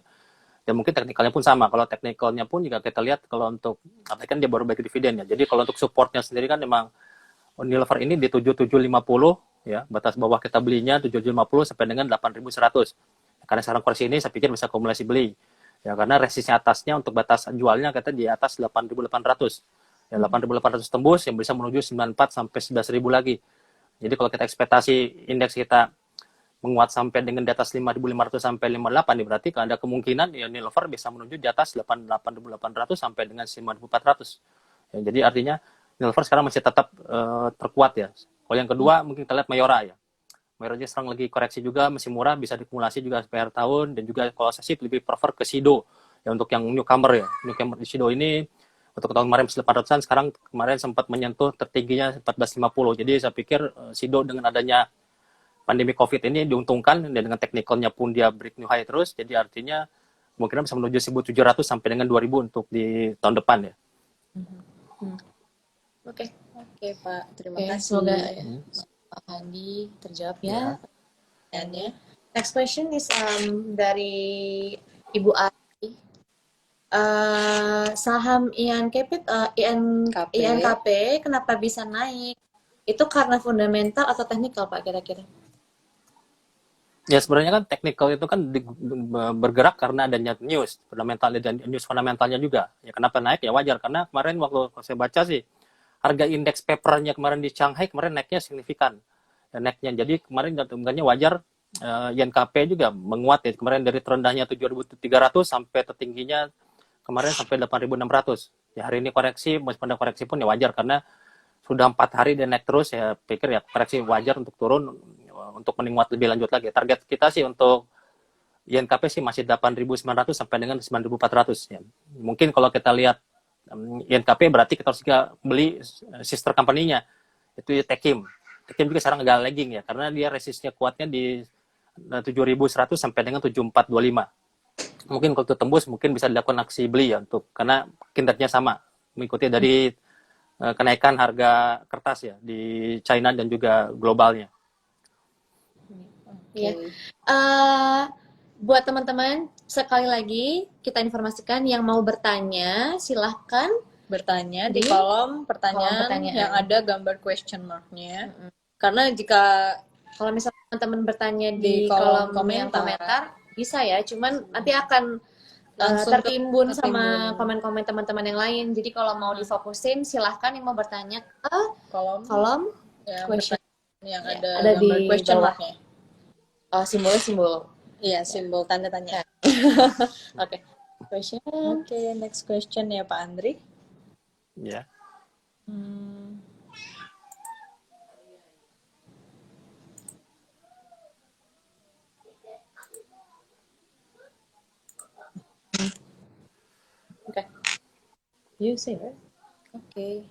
Dan mungkin teknikalnya pun sama. Kalau teknikalnya pun juga kita lihat kalau untuk kan dia baru bagi dividen ya. Jadi kalau untuk supportnya sendiri kan memang Unilever ini di 7750 ya, batas bawah kita belinya 7750 sampai dengan 8100. Karena sekarang koreksi ini saya pikir bisa akumulasi beli. Ya karena resistnya atasnya untuk batas jualnya kita di atas 8.800. Ya 8.800 tembus yang bisa menuju 94 sampai 11.000 lagi. Jadi kalau kita ekspektasi indeks kita menguat sampai dengan di atas 5.500 sampai 58 nih, berarti ada kemungkinan ya Unilever bisa menuju di atas 8.800 sampai dengan 9.400. Ya, jadi artinya Unilever sekarang masih tetap terkuat ya. Kalau yang kedua mungkin kita lihat Mayora ya. Mayora sekarang lagi koreksi juga, masih murah, bisa dikumulasi juga sampai akhir tahun, dan juga kalau saya sih lebih prefer ke Sido ya untuk yang newcomer ya. Newcomer di Sido ini untuk tahun kemarin 800-an, sekarang kemarin sempat menyentuh tertingginya 1450. Jadi saya pikir Sido dengan adanya pandemi COVID ini diuntungkan, dan dengan teknikalnya pun dia break new high terus, jadi artinya mungkin bisa menuju 1.700 sampai dengan 2.000 untuk di tahun depan ya. Oke, Pak. Terima kasih. Semoga Pak Handi terjawab ya pertanyaannya. Next question is dari Ibu Ari. Saham INKP kenapa bisa naik? Itu karena fundamental atau teknikal, Pak, kira-kira? Ya sebenarnya kan teknikal itu kan bergerak karena adanya news fundamental dan news fundamentalnya juga. Ya kenapa naik ya wajar, karena kemarin waktu saya baca sih harga indeks papernya kemarin di Shanghai kemarin naiknya signifikan. Ya, naiknya jadi kemarin sebenarnya wajar. INKP juga menguat ya kemarin dari terendahnya 7.300 sampai tertingginya kemarin sampai 8.600. Ya hari ini koreksi, meskipun ada koreksi pun ya wajar karena sudah 4 hari dan naik terus, ya pikir ya koreksi wajar untuk turun untuk menguat lebih lanjut lagi. Target kita sih untuk INKP sih masih 8.900 sampai dengan 9.400 ya. Mungkin kalau kita lihat INKP berarti kita harus juga beli sister company-nya itu Tekim. Tekim juga sekarang agak lagging ya karena dia resistnya kuatnya di 7.100 sampai dengan 7.425. Mungkin kalau itu tembus mungkin bisa dilakukan aksi beli ya untuk karena kinerjanya sama mengikuti dari kenaikan harga kertas ya di China dan juga globalnya. Ya. Buat teman-teman, sekali lagi kita informasikan yang mau bertanya silahkan bertanya di kolom pertanyaan yang ada gambar question mark-nya. Karena jika kalau misalnya teman-teman bertanya di kolom komentar bisa ya, cuman nanti akan tertimbun sama komen-komen teman-teman yang lain. Jadi kalau mau difokusin silahkan yang mau bertanya ke kolom question yang ada gambar di question bawah. mark-nya. Simbol. Iya, simbol tanda tanya. Oke. Question. Oke, next question ya Pak Andri. Ya. Okay. You say right? Oke.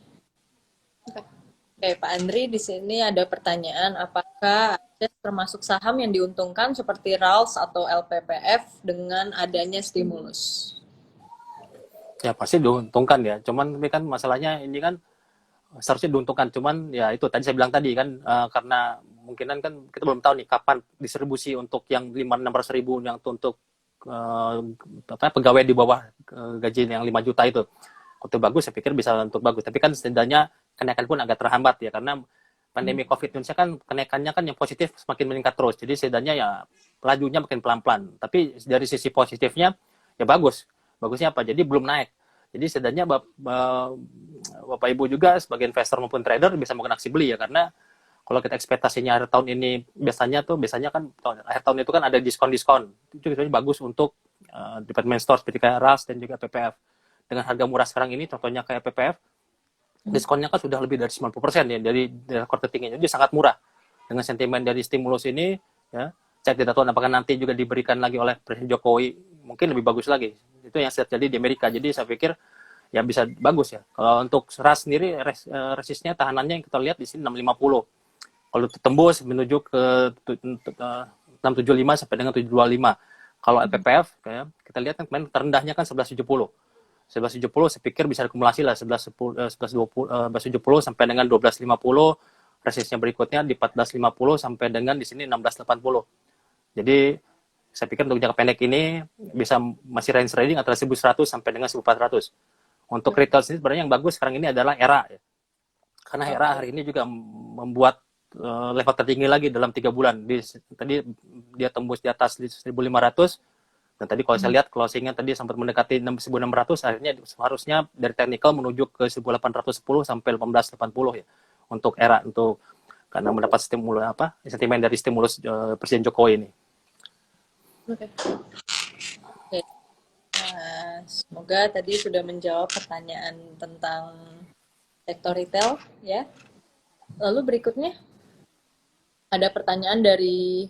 Oke, Pak Andri, di sini ada pertanyaan, apakah Aceh termasuk saham yang diuntungkan seperti RALS atau LPPF dengan adanya stimulus? Ya pasti diuntungkan ya. Cuman ini kan masalahnya ini kan seharusnya diuntungkan. Cuman ya itu tadi saya bilang tadi kan karena mungkinan kan kita belum tahu nih kapan distribusi untuk yang 500-600 ribu yang untuk pegawai di bawah gaji yang 5 juta itu. Untuk bagus saya pikir bisa untuk bagus. Tapi kan setidaknya kenaikan pun agak terhambat ya karena pandemi COVID Indonesia kan kenaikannya kan yang positif semakin meningkat terus. Jadi setidaknya ya lajunya makin pelan-pelan. Tapi dari sisi positifnya ya bagus. Bagusnya apa? Jadi belum naik. Jadi setidaknya Bapak Ibu juga sebagai investor maupun trader bisa melakukan aksi beli ya karena kalau kita ekspektasinya akhir tahun ini biasanya kan akhir tahun itu kan ada diskon-diskon. Itu sebenarnya bagus untuk department store seperti kayak RAS dan juga PPF. Dengan harga murah sekarang ini contohnya kayak PPF diskonnya kan sudah lebih dari 90% ya dari rekor tertingginya. Jadi sangat murah. Dengan sentimen dari stimulus ini ya saya tidak tahu apakah nanti juga diberikan lagi oleh Presiden Jokowi mungkin lebih bagus lagi. Itu yang terjadi di Amerika. Jadi saya pikir ya bisa bagus ya. Kalau untuk RAS sendiri resistnya tahanannya yang kita lihat di sini 650. Kalau tembus menuju ke 675 sampai dengan 725. Kalau LPPF kayak kita lihat kan kemarin terendahnya kan 1170. 1170 saya pikir bisa akumulasi lah 1170 sampai dengan 1250. Resistnya berikutnya di 1450 sampai dengan di sini 1680. Jadi saya pikir untuk jangka pendek ini bisa masih range trading antara 1100 sampai dengan 1400. Untuk retail sendiri sebenarnya yang bagus sekarang ini adalah ERA ya. Karena ERA hari ini juga membuat level tertinggi lagi dalam 3 bulan. Tadi dia tembus di atas 1.500 dan tadi kalau saya lihat closingnya tadi sempat mendekati 1.600, akhirnya harusnya dari technical menuju ke 1.810 sampai 1880 ya untuk ERA untuk karena mendapat sentimen dari stimulus Presiden Jokowi ini. Oke. Semoga tadi sudah menjawab pertanyaan tentang sektor retail ya. Lalu berikutnya ada pertanyaan dari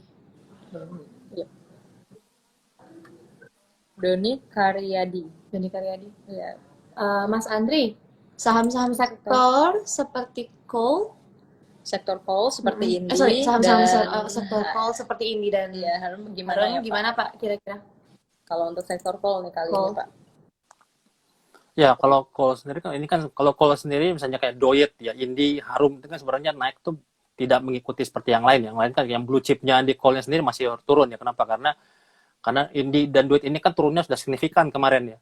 Doni Karyadi. Ya. Mas Andri, saham-saham sektor seperti coal, sektor coal seperti ini saham-saham dan sektor coal seperti ini dan ya Harum gimana gimana Pak kira-kira? Kalau untuk sektor coal nih kali ini Pak. Ya kalau coal sendiri kan ini kan kalau coal sendiri misalnya kayak Doit ya Indi Harum itu kan sebenarnya naik tuh tidak mengikuti seperti yang lain. Yang lain kan yang blue chipnya di coalnya sendiri masih turun ya. Kenapa? Karena Indi dan Doit ini kan turunnya sudah signifikan kemarin ya.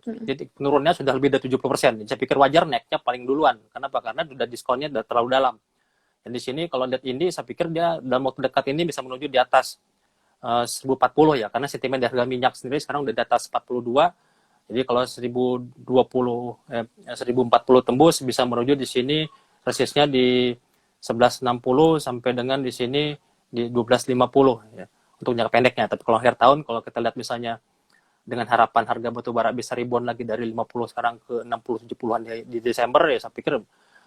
Jadi penurunnya sudah lebih dari 70%. Jadi saya pikir wajar naiknya paling duluan. Kenapa? Karena sudah diskonnya sudah terlalu dalam. Dan di sini kalau lihat Indi saya pikir dia dalam waktu dekat ini bisa menuju di atas 1040 ya. Karena sentimen dari harga minyak sendiri sekarang udah di atas 42. Jadi kalau 1040 tembus bisa menuju di sini resistnya di 1160 sampai dengan di sini di 1250 ya untuk jangka pendeknya. Tapi kalau akhir tahun kalau kita lihat misalnya dengan harapan harga batu bara bisa rebound lagi dari 50 sekarang ke 60 70-an di Desember ya saya pikir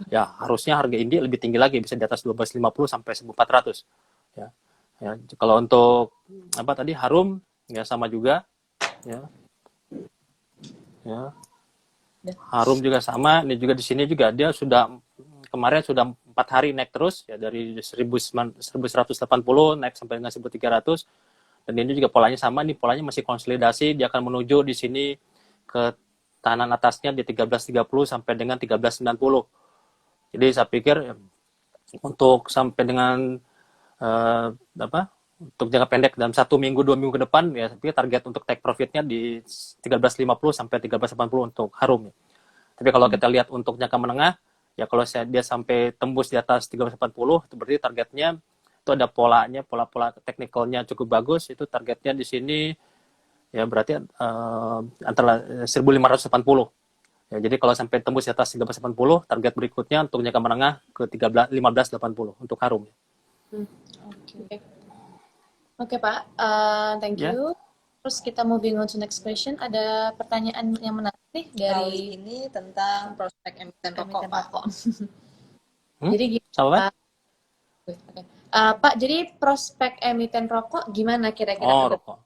ya harusnya harga Indi lebih tinggi lagi bisa di atas 1250 sampai 1400 ya. Ya kalau untuk tadi Harum ya sama juga ya. Ya. Harum juga sama, ini juga di sini juga dia kemarin sudah 4 hari naik terus ya dari 1180 naik sampai dengan 1300 dan ini juga polanya sama nih polanya masih konsolidasi dia akan menuju di sini ke tahanan atasnya di 1330 sampai dengan 1390. Jadi saya pikir untuk sampai dengan untuk jangka pendek dalam 1 minggu 2 minggu ke depan ya saya pikir target untuk take profitnya di 1350 sampai 1380 untuk Harum. Tapi kalau kita lihat untuk jangka menengah ya kalau dia sampai tembus di atas 1380 itu berarti targetnya itu ada pola teknikalnya cukup bagus itu targetnya di sini ya berarti antara 1580. Ya, jadi kalau sampai tembus di atas 1380 target berikutnya untuk jangka menengah ke 1580 untuk Harum. Oke Pak, thank you. Terus kita moving on to next question. Ada pertanyaan yang menarik nih dari kali ini tentang prospek emiten rokok. Jadi Sama Pak? Pak, jadi prospek emiten rokok gimana kira-kira? Oh, rokok.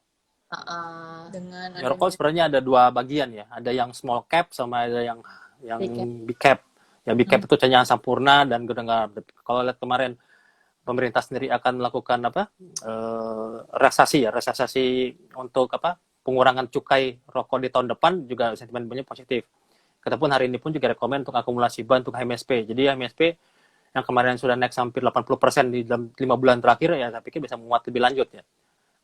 Dengan Rokok sebenarnya ada 2 bagian ya. Ada yang small cap sama ada yang big cap. Ya big cap itu Cahaya Sampurna dan Gudang Garam. Kalau lihat kemarin pemerintah sendiri akan melakukan apa relaksasi untuk apa pengurangan cukai rokok di tahun depan, juga sentimen banyak positif. Kita pun hari ini pun juga rekomend untuk akumulasi ban untuk HMSP. Jadi HMSP yang kemarin sudah naik hampir 80% di dalam 5 bulan terakhir, ya saya pikir bisa menguat lebih lanjut ya.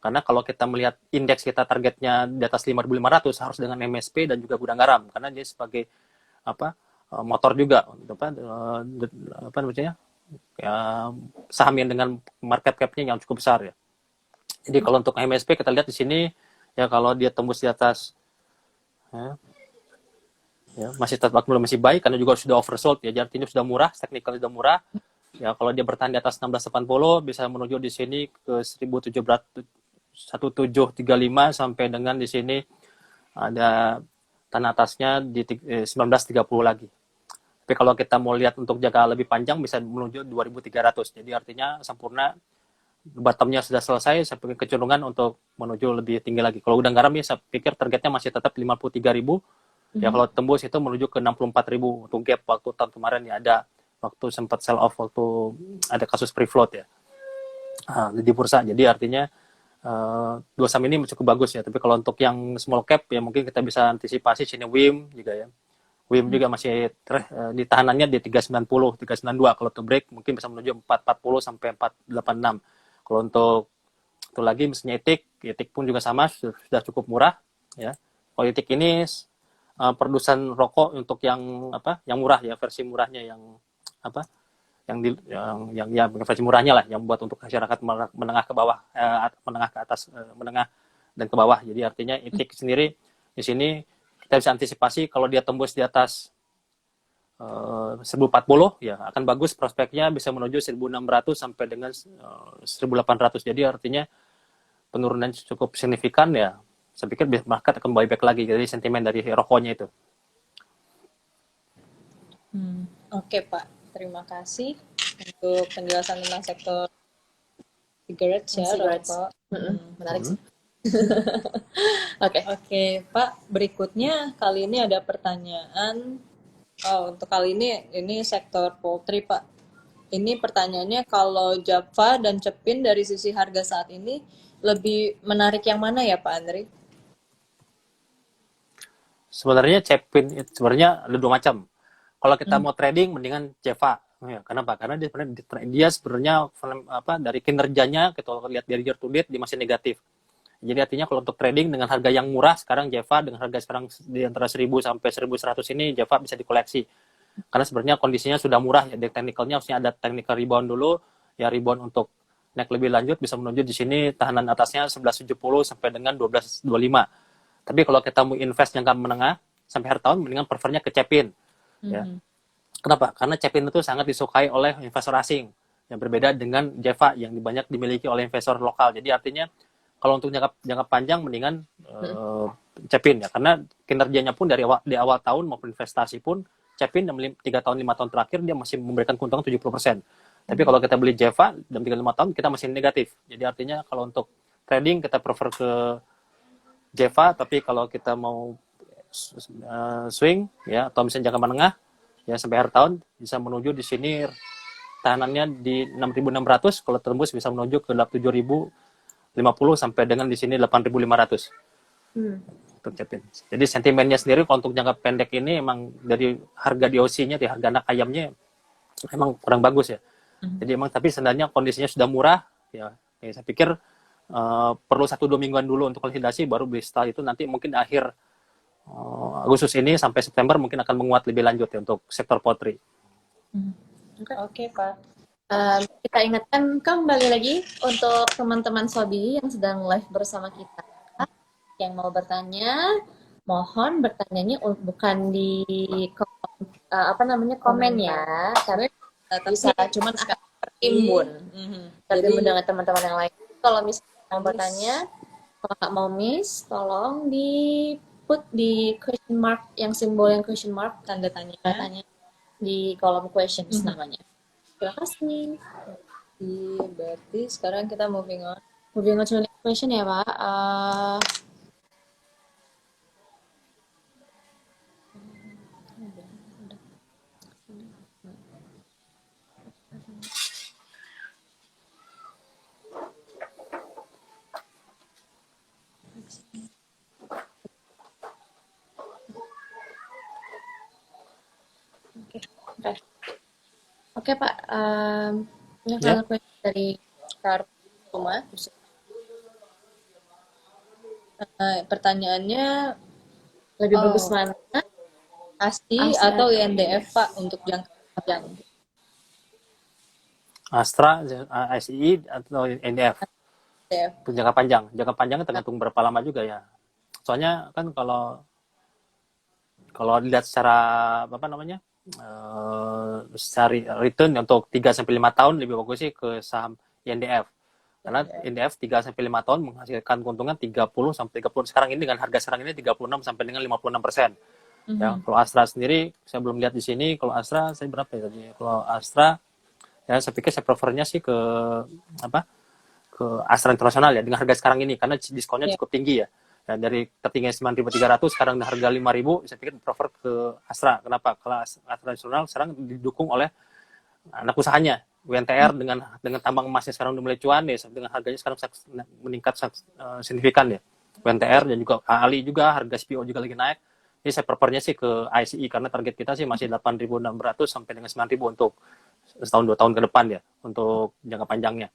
Karena kalau kita melihat indeks kita targetnya di atas 5.500 harus dengan MSP dan juga Gudang Garam, karena dia sebagai apa motor juga apa namanya ya, saham yang dengan market cap-nya yang cukup besar ya. Jadi kalau untuk MSP kita lihat di sini ya, kalau dia tembus di atas ya masih tetap masih baik karena juga sudah oversold ya, jadi artinya sudah murah, technical sudah murah ya. Kalau dia bertahan di atas 1680 bisa menuju di sini ke 1735 sampai dengan di sini ada tanah atasnya di 1930 lagi. Tapi kalau kita mau lihat untuk jangka lebih panjang bisa menuju 2300. Jadi artinya Sampurna bottomnya sudah selesai, saya pikir kecenderungan untuk menuju lebih tinggi lagi. Kalau Gudang Garam ya saya pikir targetnya masih tetap 53.000. Ya kalau tembus itu menuju ke 64.000 untuk gap waktu tahun kemarin ya, ada waktu sempat sell off waktu ada kasus free float ya di bursa. Jadi artinya dua saham ini cukup bagus ya. Tapi kalau untuk yang small cap ya mungkin kita bisa antisipasi sini WIM juga ya. WIM juga masih di tahanannya di 390, 392. Kalau to break mungkin bisa menuju 440 sampai 486. Kalau untuk itu lagi misalnya Etik pun juga sama, sudah cukup murah ya. Kalau Etik ini produsen rokok untuk yang apa? Yang murah ya, versi murahnya yang apa? Yang versi murahnya lah, yang buat untuk masyarakat menengah ke bawah, menengah ke atas, menengah dan ke bawah. Jadi artinya Etik sendiri di sini kita bisa antisipasi kalau dia tembus di atas 1040 ya akan bagus, prospeknya bisa menuju 1600 sampai dengan 1800. Jadi artinya penurunan cukup signifikan ya. Saya pikir market akan buyback lagi, jadi sentimen dari rokoknya itu. Oke Pak, terima kasih untuk penjelasan tentang sektor cigarettes ya, rokok. Menarik sih. Oke Pak, berikutnya kali ini ada pertanyaan. Untuk kali ini sektor poultry Pak. Ini pertanyaannya, kalau Java dan Cepin dari sisi harga saat ini lebih menarik yang mana ya Pak Andri? Sebenarnya Cepin sebenarnya ada dua macam. Kalau kita mau trading mendingan Java. Ya, kenapa? Karena dia sebenarnya apa dari kinerjanya kita lihat dari year to date dia masih negatif. Jadi artinya kalau untuk trading dengan harga yang murah sekarang Java dengan harga sekarang di antara 1000 sampai 1100 ini Java bisa dikoleksi. Karena sebenarnya kondisinya sudah murah ya, teknikalnya harusnya ada technical rebound dulu, ya rebound untuk naik lebih lanjut bisa menuju di sini tahanan atasnya 1170 sampai dengan 1225. Tapi kalau kita mau invest jangka menengah sampai akhir tahun mendingan prefernya ke Cepin. Ya. Kenapa? Karena Cepin itu sangat disukai oleh investor asing yang berbeda dengan Java yang banyak dimiliki oleh investor lokal. Jadi artinya kalau untuk jangka panjang mendingan Cepin ya, karena kinerjanya pun di awal tahun maupun investasi pun Cepin dalam 3 tahun 5 tahun terakhir dia masih memberikan keuntungan 70%. Tapi kalau kita beli Java dalam 3-5 tahun kita masih negatif. Jadi artinya kalau untuk trading kita prefer ke Java, tapi kalau kita mau swing ya atau misalnya jangka menengah ya sampai akhir tahun bisa menuju di sini tahanannya di 6.600, kalau tembus bisa menuju ke 7.050 sampai dengan di sini 8.500. Untuk Cepin. Jadi sentimennya sendiri kalau untuk jangka pendek ini emang dari harga DOC-nya, di harga anak ayamnya emang kurang bagus ya. Jadi emang tapi sebenarnya kondisinya sudah murah ya saya pikir perlu 1-2 mingguan dulu untuk konsolidasi baru beli. Setelah itu nanti mungkin akhir Agustus ini sampai September mungkin akan menguat lebih lanjut ya untuk sektor poultry. Oke Pak. Kita ingatkan kembali lagi untuk teman-teman Sobi yang sedang live bersama kita, yang mau bertanya, mohon bertanyanya bukan di komen ya, karena bisa cuman akan tertimbun dengan teman-teman yang lain. Kalau misalnya mau bertanya, kalau nggak mau miss, tolong di put di question mark, yang simbol yang question mark, tanda tanya di kolom questions namanya. Terima kasih. Berarti sekarang kita moving on to the next question ya Pak. Oke Pak, ini Ya, final question dari Kartuma. Pertanyaannya, lebih bagus oh, mana? ASI Astra atau atau INDF INDF? Pak untuk jangka panjang? Astra, SII atau NDF INDF. untuk jangka panjang. Jangka panjangnya tergantung berapa lama juga ya. Soalnya kan kalau kalau dilihat secara apa namanya, secara return untuk 3 sampai 5 tahun lebih bagus sih ke saham INDF. Karena INDF 3 sampai 5 tahun menghasilkan keuntungan 30 sampai 30 sekarang ini dengan harga sekarang ini 36 sampai dengan 56%. Ya, kalau Astra sendiri saya belum lihat di sini. Kalau Astra saya berapa ya tadi? Kalau Astra ya saya pikir saya prefernya sih ke apa? Ke Astra Internasional ya dengan harga sekarang ini karena diskonnya Ya. cukup tinggi ya. Ya, dari tertinggi 9.300 sekarang dengan harga 5.000, saya pikir prefer ke Astra. Kenapa? Kalau Astra Nasional sekarang didukung oleh anak usahanya. UNTR dengan tambang emasnya sekarang udah mulai cuan ya, dengan harganya sekarang meningkat signifikan ya. UNTR dan juga Ali juga harga CPO juga lagi naik. Jadi saya prefernya sih ke ICI karena target kita sih masih 8.600 sampai dengan 9.000 untuk setahun 2 tahun ke depan ya untuk jangka panjangnya.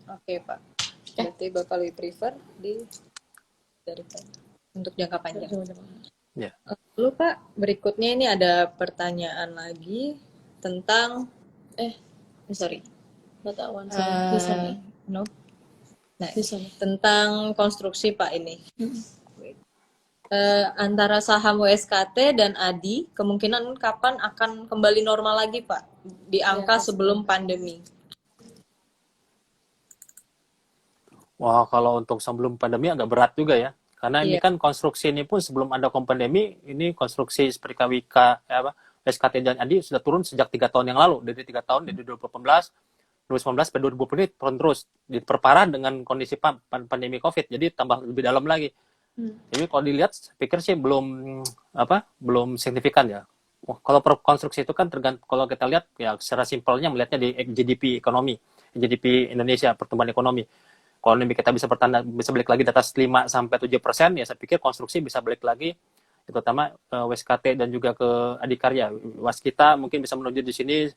Oke Pak. Berarti Bapak lebih prefer dari untuk jangka panjang. Ya. Lalu Pak, berikutnya ini ada pertanyaan lagi tentang sorry. Not that one, Eh, this one. no. Nah, This one. tentang konstruksi Pak ini. Antara saham WSKT dan ADI, kemungkinan kapan akan kembali normal lagi Pak? Di angka sebelum pandemi. Wah, kalau untuk sebelum pandemi agak berat juga ya. Karena ini kan konstruksi ini pun sebelum ada pandemi, ini konstruksi seperti KWK, SKT dan ADI sudah turun sejak 3 tahun yang lalu. Dari 3 tahun, dari 2018 sampai 2020 ini turun terus. Diperparah dengan kondisi pandemi COVID, jadi tambah lebih dalam lagi. Jadi kalau dilihat, saya pikir sih belum signifikan ya. Kalau konstruksi itu kan tergantung, kalau kita lihat ya secara simpelnya melihatnya di GDP ekonomi, GDP Indonesia, pertumbuhan ekonomi. Kalau ini kita bisa balik lagi di atas 5 sampai 7%, ya saya pikir konstruksi bisa balik lagi, terutama WSKT dan juga ke Adikarya. Waskita mungkin bisa menuju di sini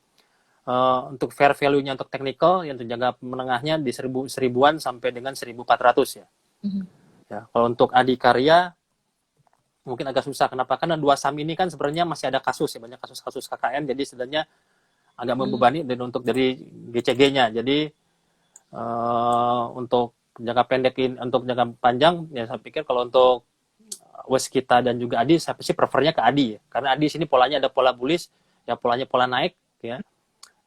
untuk fair value-nya untuk technical, yang untuk jangka menengahnya di 1000-an sampai dengan 1400 ya. Ya, kalau untuk Adikarya mungkin agak susah. Kenapa? Karena dua saham ini kan sebenarnya masih ada kasus ya, banyak kasus-kasus KKN, jadi sebenarnya agak membebani dan untuk dari GCG-nya. Jadi untuk jangka pendek, untuk jangka panjang ya saya pikir kalau untuk Waskita dan juga Adi, saya sih prefernya ke Adi ya. Karena Adi sini polanya ada pola bullish, ya polanya pola naik ya.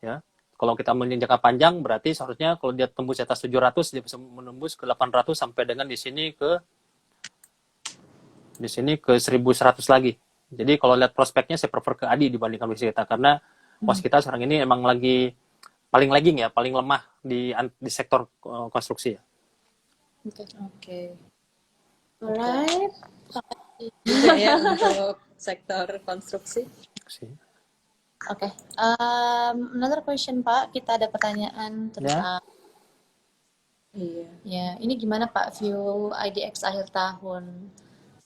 Ya. Kalau kita melihat jangka panjang berarti seharusnya kalau dia tembus di atas 700 dia bisa menembus ke 800 sampai dengan di sini ke 1100 lagi. Jadi kalau lihat prospeknya saya prefer ke Adi dibandingkan Waskita karena Waskita sekarang ini emang lagi paling lagging ya, paling lemah di sektor konstruksi ya. Oke. Alright. Juga ya untuk sektor konstruksi. Oke. Another question Pak, kita ada pertanyaan tentang ya, ini gimana Pak view IDX akhir tahun?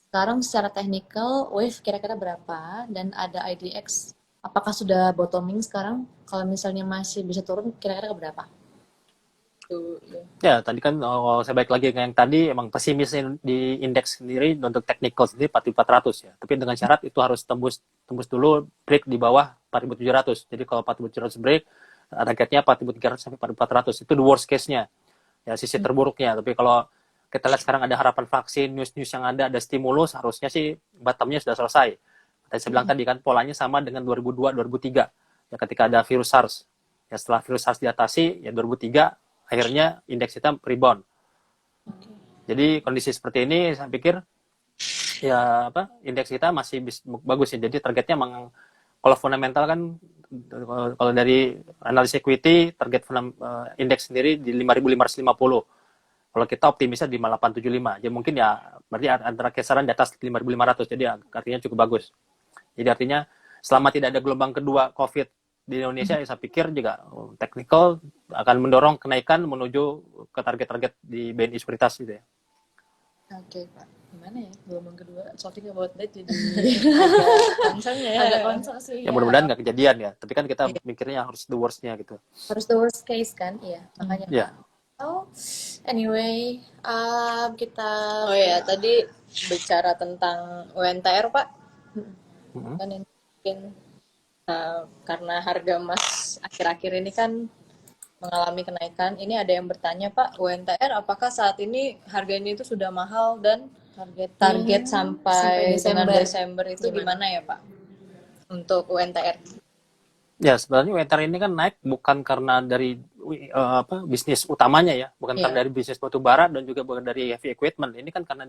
Sekarang secara technical wave kira-kira berapa dan ada IDX apakah sudah bottoming sekarang? Kalau misalnya masih bisa turun kira-kira ke berapa? Ya, tadi kan saya balik lagi ke yang tadi, emang pesimis di indeks sendiri untuk technical sendiri 4.400 ya. Tapi dengan syarat itu harus tembus dulu break di bawah 4.700. Jadi kalau 4.700 break, targetnya 4.300 sampai 4.400. Itu the worst case-nya. Ya, sisi terburuknya. Tapi kalau kita lihat sekarang ada harapan vaksin, news-news yang ada stimulus, harusnya sih bottomnya sudah selesai. Tadi saya bilang tadi kan polanya sama dengan 2002-2003. Ya, ketika ada virus SARS. Ya, setelah virus SARS diatasi, ya 2003 akhirnya indeks kita rebound. Jadi kondisi seperti ini saya pikir ya indeks kita masih bagus ya. Jadi targetnya memang kalau fundamental kan kalau dari analis equity target indeks sendiri di 5.550. Kalau kita optimisnya di 875. Jadi mungkin ya berarti antara kisaran di atas 5.500. Jadi artinya cukup bagus. Jadi artinya selama tidak ada gelombang kedua COVID di Indonesia, saya pikir juga technical akan mendorong kenaikan menuju ke target-target di BNI Sekuritas gitu ya. Oke Pak, gimana ya, gelombang kedua talking about that jadi agak concern ya. Agak concern sih. Ya mudah-mudahan nggak kejadian ya. Tapi kan kita mikirnya harus the worst-nya gitu. Harus the worst case kan, iya. Makanya. Ya. Oh, anyway, kita. Oh ya, tadi bicara tentang UNTR Pak, Mhm. kan ini mungkin karena harga emas akhir-akhir ini kan mengalami kenaikan. Ini ada yang bertanya Pak, UNTR apakah saat ini harganya itu sudah mahal dan target sampai dengan Desember itu gimana ya Pak untuk UNTR? Ya sebenarnya UNTR ini kan naik bukan karena dari bisnis utamanya ya, bukan karena dari bisnis batu bara dan juga bukan dari heavy equipment. Ini kan karena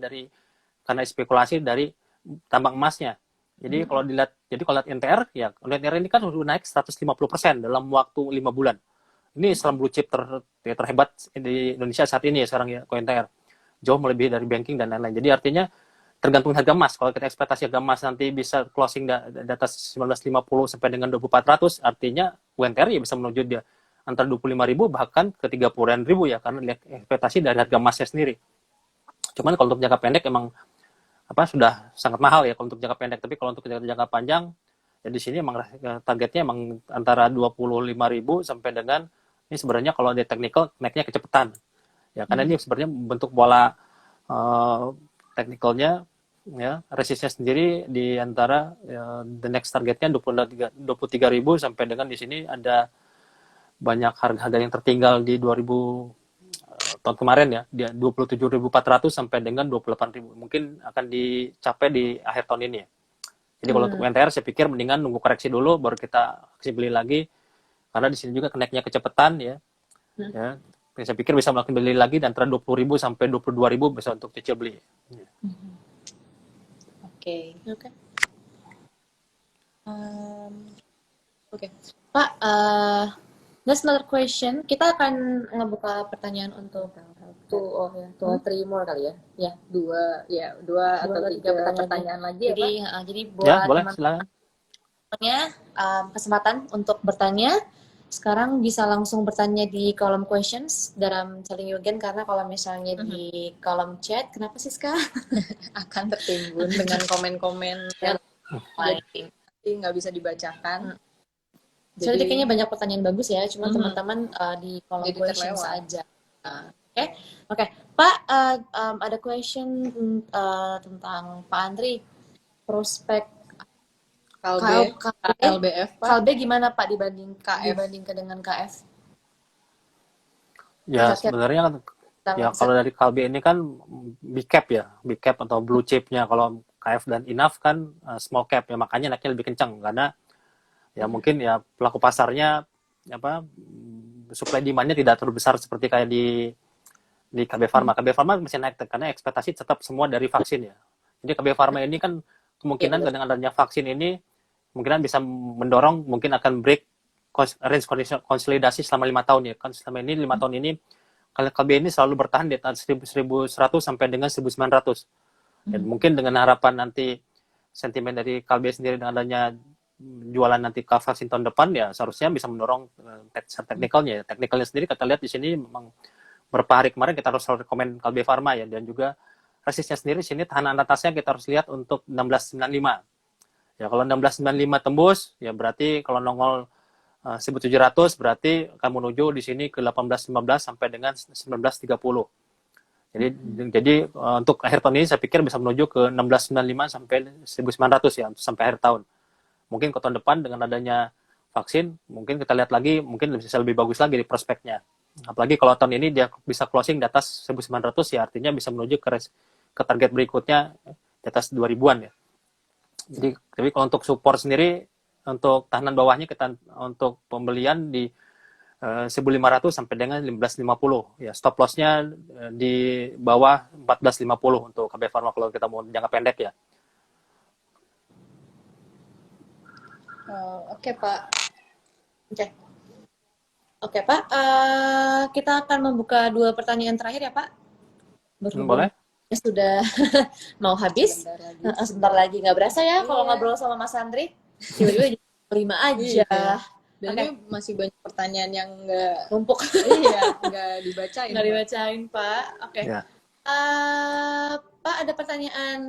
spekulasi dari tambang emasnya. Jadi kalau dilihat, kalau lihat NTR ya, NTR ini kan udah naik 150% dalam waktu 5 bulan. Ini saham blue chip terhebat di Indonesia saat ini ya sekarang ya, NTR. Jauh melebihi dari banking dan lain-lain. Jadi artinya tergantung harga emas. Kalau kita ekspektasi harga emas nanti bisa closing di atas 1950 sampai dengan 2400, artinya UNTR ya bisa menuju dia antara 25.000 bahkan ke 30.000 ya, karena lihat ekspektasi dari harga emasnya sendiri. Cuman kalau untuk jangka pendek emang sudah sangat mahal ya kalau untuk jangka pendek. Tapi kalau untuk jangka panjang ya di sini emang targetnya emang antara 25.000 sampai dengan, ini sebenarnya kalau di technical naiknya kecepatan. Ya karena ini sebenarnya bentuk bola teknikalnya ya, resistnya sendiri di antara the next targetnya 23.000 sampai dengan di sini ada banyak harga yang tertinggal di 2000 tahun kemarin ya, dia 27.400 sampai dengan 28.000. Mungkin akan dicapai di akhir tahun ini ya. Jadi kalau untuk UNTR saya pikir mendingan nunggu koreksi dulu baru kita kasih beli lagi, karena di sini juga kenaiknya kecepatan ya. Ya. Saya pikir bisa melakukan beli lagi dan antara 20.000 sampai 22.000 bisa untuk cicil beli. Oke. Oke. Pak, next another question. Kita akan ngebuka pertanyaan untuk two or three more kali ya. Ya, dua atau tiga pertanyaan lagi jadi, ya Pak. jadi buat Ya, boleh silakan. Kesempatan untuk bertanya. Sekarang bisa langsung bertanya di kolom questions dalam telling you again, karena kalau misalnya di kolom chat, kenapa sih Ska? Akan tertimbun dengan komen-komen yang lain, jadi nggak bisa dibacakan. Jadi kayaknya banyak pertanyaan bagus ya, cuma teman-teman di kolom questions aja. Oke. Pak, ada question tentang Pak Andri, prospek KLBF Pak. KLB gimana Pak dibandingkan dengan KF? Ya sebenarnya ya kalau dari KLB ini kan big cap atau blue chipnya. Kalau KF dan INAF kan small cap ya, makanya naiknya lebih kencang karena ya mungkin ya pelaku pasarnya supply demand-nya tidak terlalu besar seperti kayak di KB Pharma. KB Pharma masih naik karena ekspektasi tetap semua dari vaksin ya. Jadi KB Pharma ini kan kemungkinan dengan adanya vaksin ini kemungkinan bisa mendorong, mungkin akan break range konsolidasi selama 5 tahun ya. Kan selama ini 5 tahun ini KB ini selalu bertahan di atas 1.100 sampai dengan 1.900. Dan mungkin dengan harapan nanti sentimen dari KB sendiri dengan adanya jualan nanti ke vaksin tahun depan ya seharusnya bisa mendorong teknikalnya. Teknikalnya sendiri kita lihat di sini memang beberapa hari kemarin kita harus rekomend KB Pharma ya, dan juga resistnya sendiri sini tahanan atasnya kita harus lihat untuk 1695. Ya kalau 1695 tembus ya berarti kalau nongol 1700 berarti akan menuju di sini ke 1815 sampai dengan 1930. Jadi untuk akhir tahun ini saya pikir bisa menuju ke 1695 sampai 1900 ya sampai akhir tahun. Mungkin ke tahun depan dengan adanya vaksin mungkin kita lihat lagi mungkin bisa lebih bagus lagi di prospeknya. Apalagi kalau tahun ini dia bisa closing di atas 1900 ya artinya bisa menuju ke target berikutnya di atas 2000-an ya. Jadi tapi kalau untuk support sendiri untuk tahanan bawahnya kita untuk pembelian di 1.500 sampai dengan 15.50 ya, stop loss-nya di bawah 14.50 untuk KB Pharma kalau kita mau jangka pendek ya. Oke Pak. Oke Pak, kita akan membuka 2 pertanyaan terakhir ya Pak. Boleh? Sudah mau habis. Sebentar lagi. Nggak berasa ya kalau ngobrol sama Mas Andri. Tiba-tiba 5 aja. Dan ini masih banyak pertanyaan yang nggak numpuk. Iya, nggak dibacain. Nggak dibacain Pak. Oke. Ya. Pak, ada pertanyaan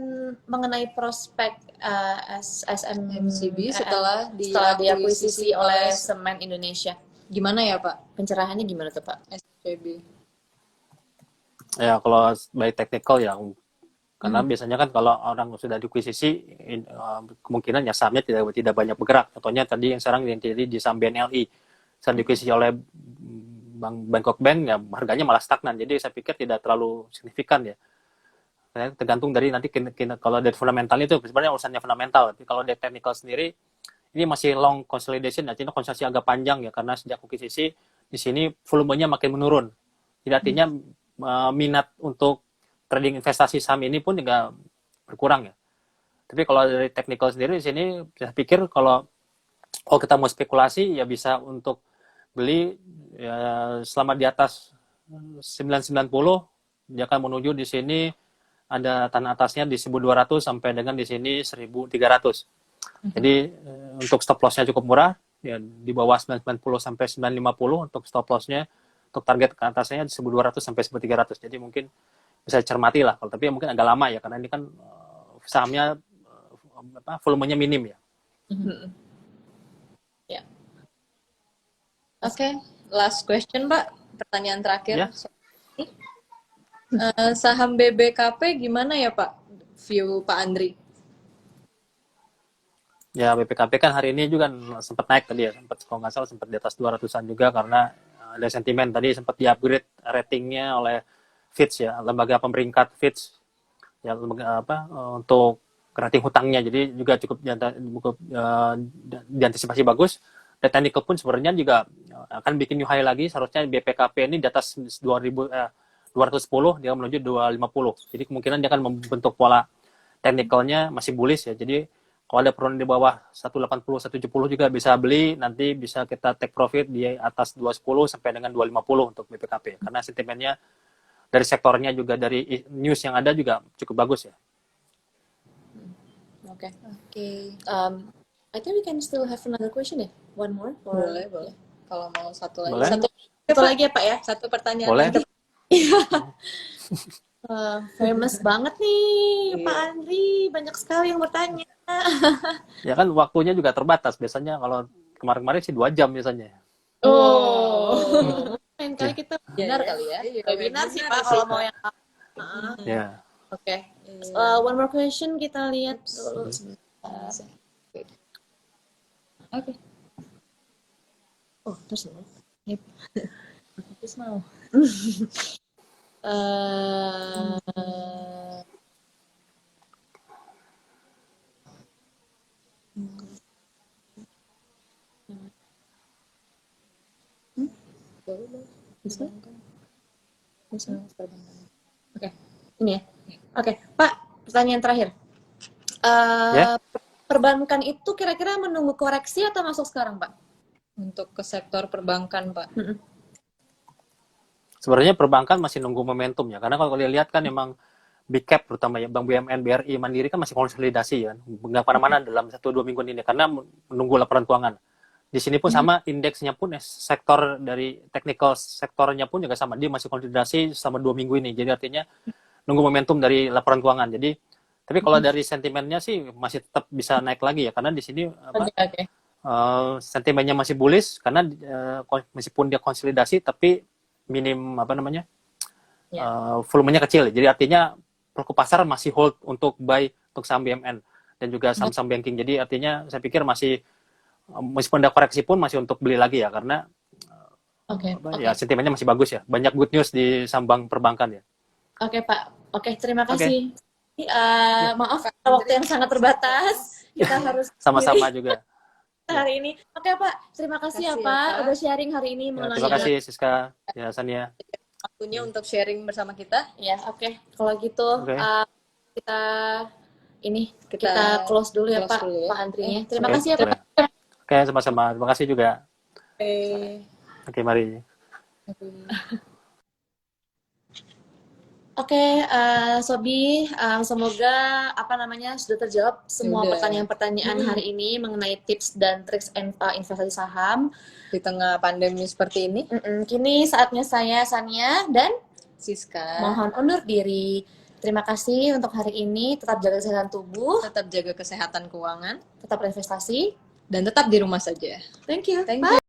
mengenai prospek MCB setelah diakuisisi oleh Semen Indonesia. Gimana ya Pak? Pencerahannya gimana tuh Pak? SCB. Ya kalau by technical ya, karena biasanya kan kalau orang sudah dikuisisi kemungkinan ya sahamnya tidak banyak bergerak. Contohnya tadi yang sekarang yang terjadi di saham BNLI, saat dikuisisi oleh Bangkok Bank ya harganya malah stagnan. Jadi saya pikir tidak terlalu signifikan ya. Tergantung dari nanti kalau dari fundamentalnya itu sebenarnya urusannya fundamental. Tapi kalau dari technical sendiri ini masih long consolidation, artinya konsolidasi agak panjang ya karena sejak akuisisi di sini volumenya makin menurun. Jadi artinya minat untuk trading investasi saham ini pun juga berkurang ya. Tapi kalau dari technical sendiri di sini saya pikir kalau kita mau spekulasi ya bisa untuk beli ya selama di atas 990 dia akan menuju di sini ada tanah atasnya di 1200 sampai dengan di sini 1300. Jadi untuk stop loss-nya cukup murah ya di bawah 990 sampai 950 untuk stop loss-nya, untuk target ke atasnya di 1200 sampai 1300. Jadi mungkin bisa cermati lah, kalau tapi mungkin agak lama ya karena ini kan sahamnya volumenya minim ya. Ya. Oke, last question Pak, pertanyaan terakhir. Ya. Saham BBKP gimana ya Pak? View Pak Andri? Ya BPKP kan hari ini juga sempat naik tadi ya, sempat kalau nggak salah sempat di atas 200-an juga karena ada sentimen tadi sempat di-upgrade ratingnya oleh Fitch ya, lembaga pemeringkat Fitch ya, lembaga untuk rating hutangnya, jadi juga cukup diantisipasi bagus. Dan technical pun sebenarnya juga akan bikin new high lagi, seharusnya BPKP ini di atas 210 dia menuju 250. Jadi kemungkinan dia akan membentuk pola technicalnya masih bullish ya. Jadi kalau ada penurunan di bawah 180, 170 juga bisa beli, nanti bisa kita take profit di atas 210 sampai dengan 250 untuk BPKP. Karena sentimennya dari sektornya juga dari news yang ada juga cukup bagus ya. Oke. I think we can still have another question ya. One more. Boleh. Kalau mau satu lagi. Boleh. Satu lagi ya Pak ya. Satu pertanyaan Boleh. lagi. Famous banget nih Pak Andri, banyak sekali yang bertanya. Ya kan waktunya juga terbatas. Biasanya kalau kemarin-kemarin sih 2 jam biasanya. Lain kali kita Webinar kali ya. webinar sih Pak kalau mau yang Ya. Oke. One more question kita lihat dulu. Oke. Oh, terus Terus mau. Oke, ini ya. Oke, Pak, pertanyaan terakhir. Perbankan itu kira-kira menunggu koreksi atau masuk sekarang, Pak? Untuk ke sektor perbankan, Pak. Sebenarnya perbankan masih nunggu momentum ya, karena kalau kalian lihat kan memang big cap terutama ya Bank BUMN, BRI, Mandiri kan masih konsolidasi ya, nggak kemana-mana dalam 1-2 minggu ini karena menunggu laporan keuangan. Di sini pun sama, indeksnya pun sektor dari technical sektornya pun juga sama, dia masih konsolidasi selama 2 minggu ini. Jadi artinya nunggu momentum dari laporan keuangan. Jadi tapi kalau dari sentimennya sih masih tetap bisa naik lagi ya, karena di sini sentimennya masih bullish karena meskipun dia konsolidasi tapi minim volumenya kecil. Jadi artinya pelaku pasar masih hold untuk buy untuk saham BUMN dan juga saham-saham banking. Jadi artinya saya pikir masih meskipun ada koreksi pun masih untuk beli lagi ya, karena ya sentimennya masih bagus ya. Banyak good news di saham bank perbankan ya. Oke Pak. Oke, terima kasih. Maaf waktu yang sangat terbatas. Kita harus sama-sama juga hari ini. Oke Pak, terima kasih ya Pak udah sharing hari ini mengenai. Terima kasih Siska, ya Sania. Waktunya untuk sharing bersama kita. Ya, oke. Kalau gitu kita close dulu ya Pak, Pak Andrinya. Terima kasih ya Pak. Oke, sama-sama. Terima kasih juga. Oke, mari. Oke, Sobi, semoga sudah terjawab semua pertanyaan-pertanyaan hari ini mengenai tips dan trik investasi saham di tengah pandemi seperti ini. Kini saatnya saya Sania dan Siska mohon undur diri. Terima kasih untuk hari ini. Tetap jaga kesehatan tubuh, Tetap jaga kesehatan keuangan tetap berinvestasi. dan tetap di rumah saja. Thank you. Thank Bye.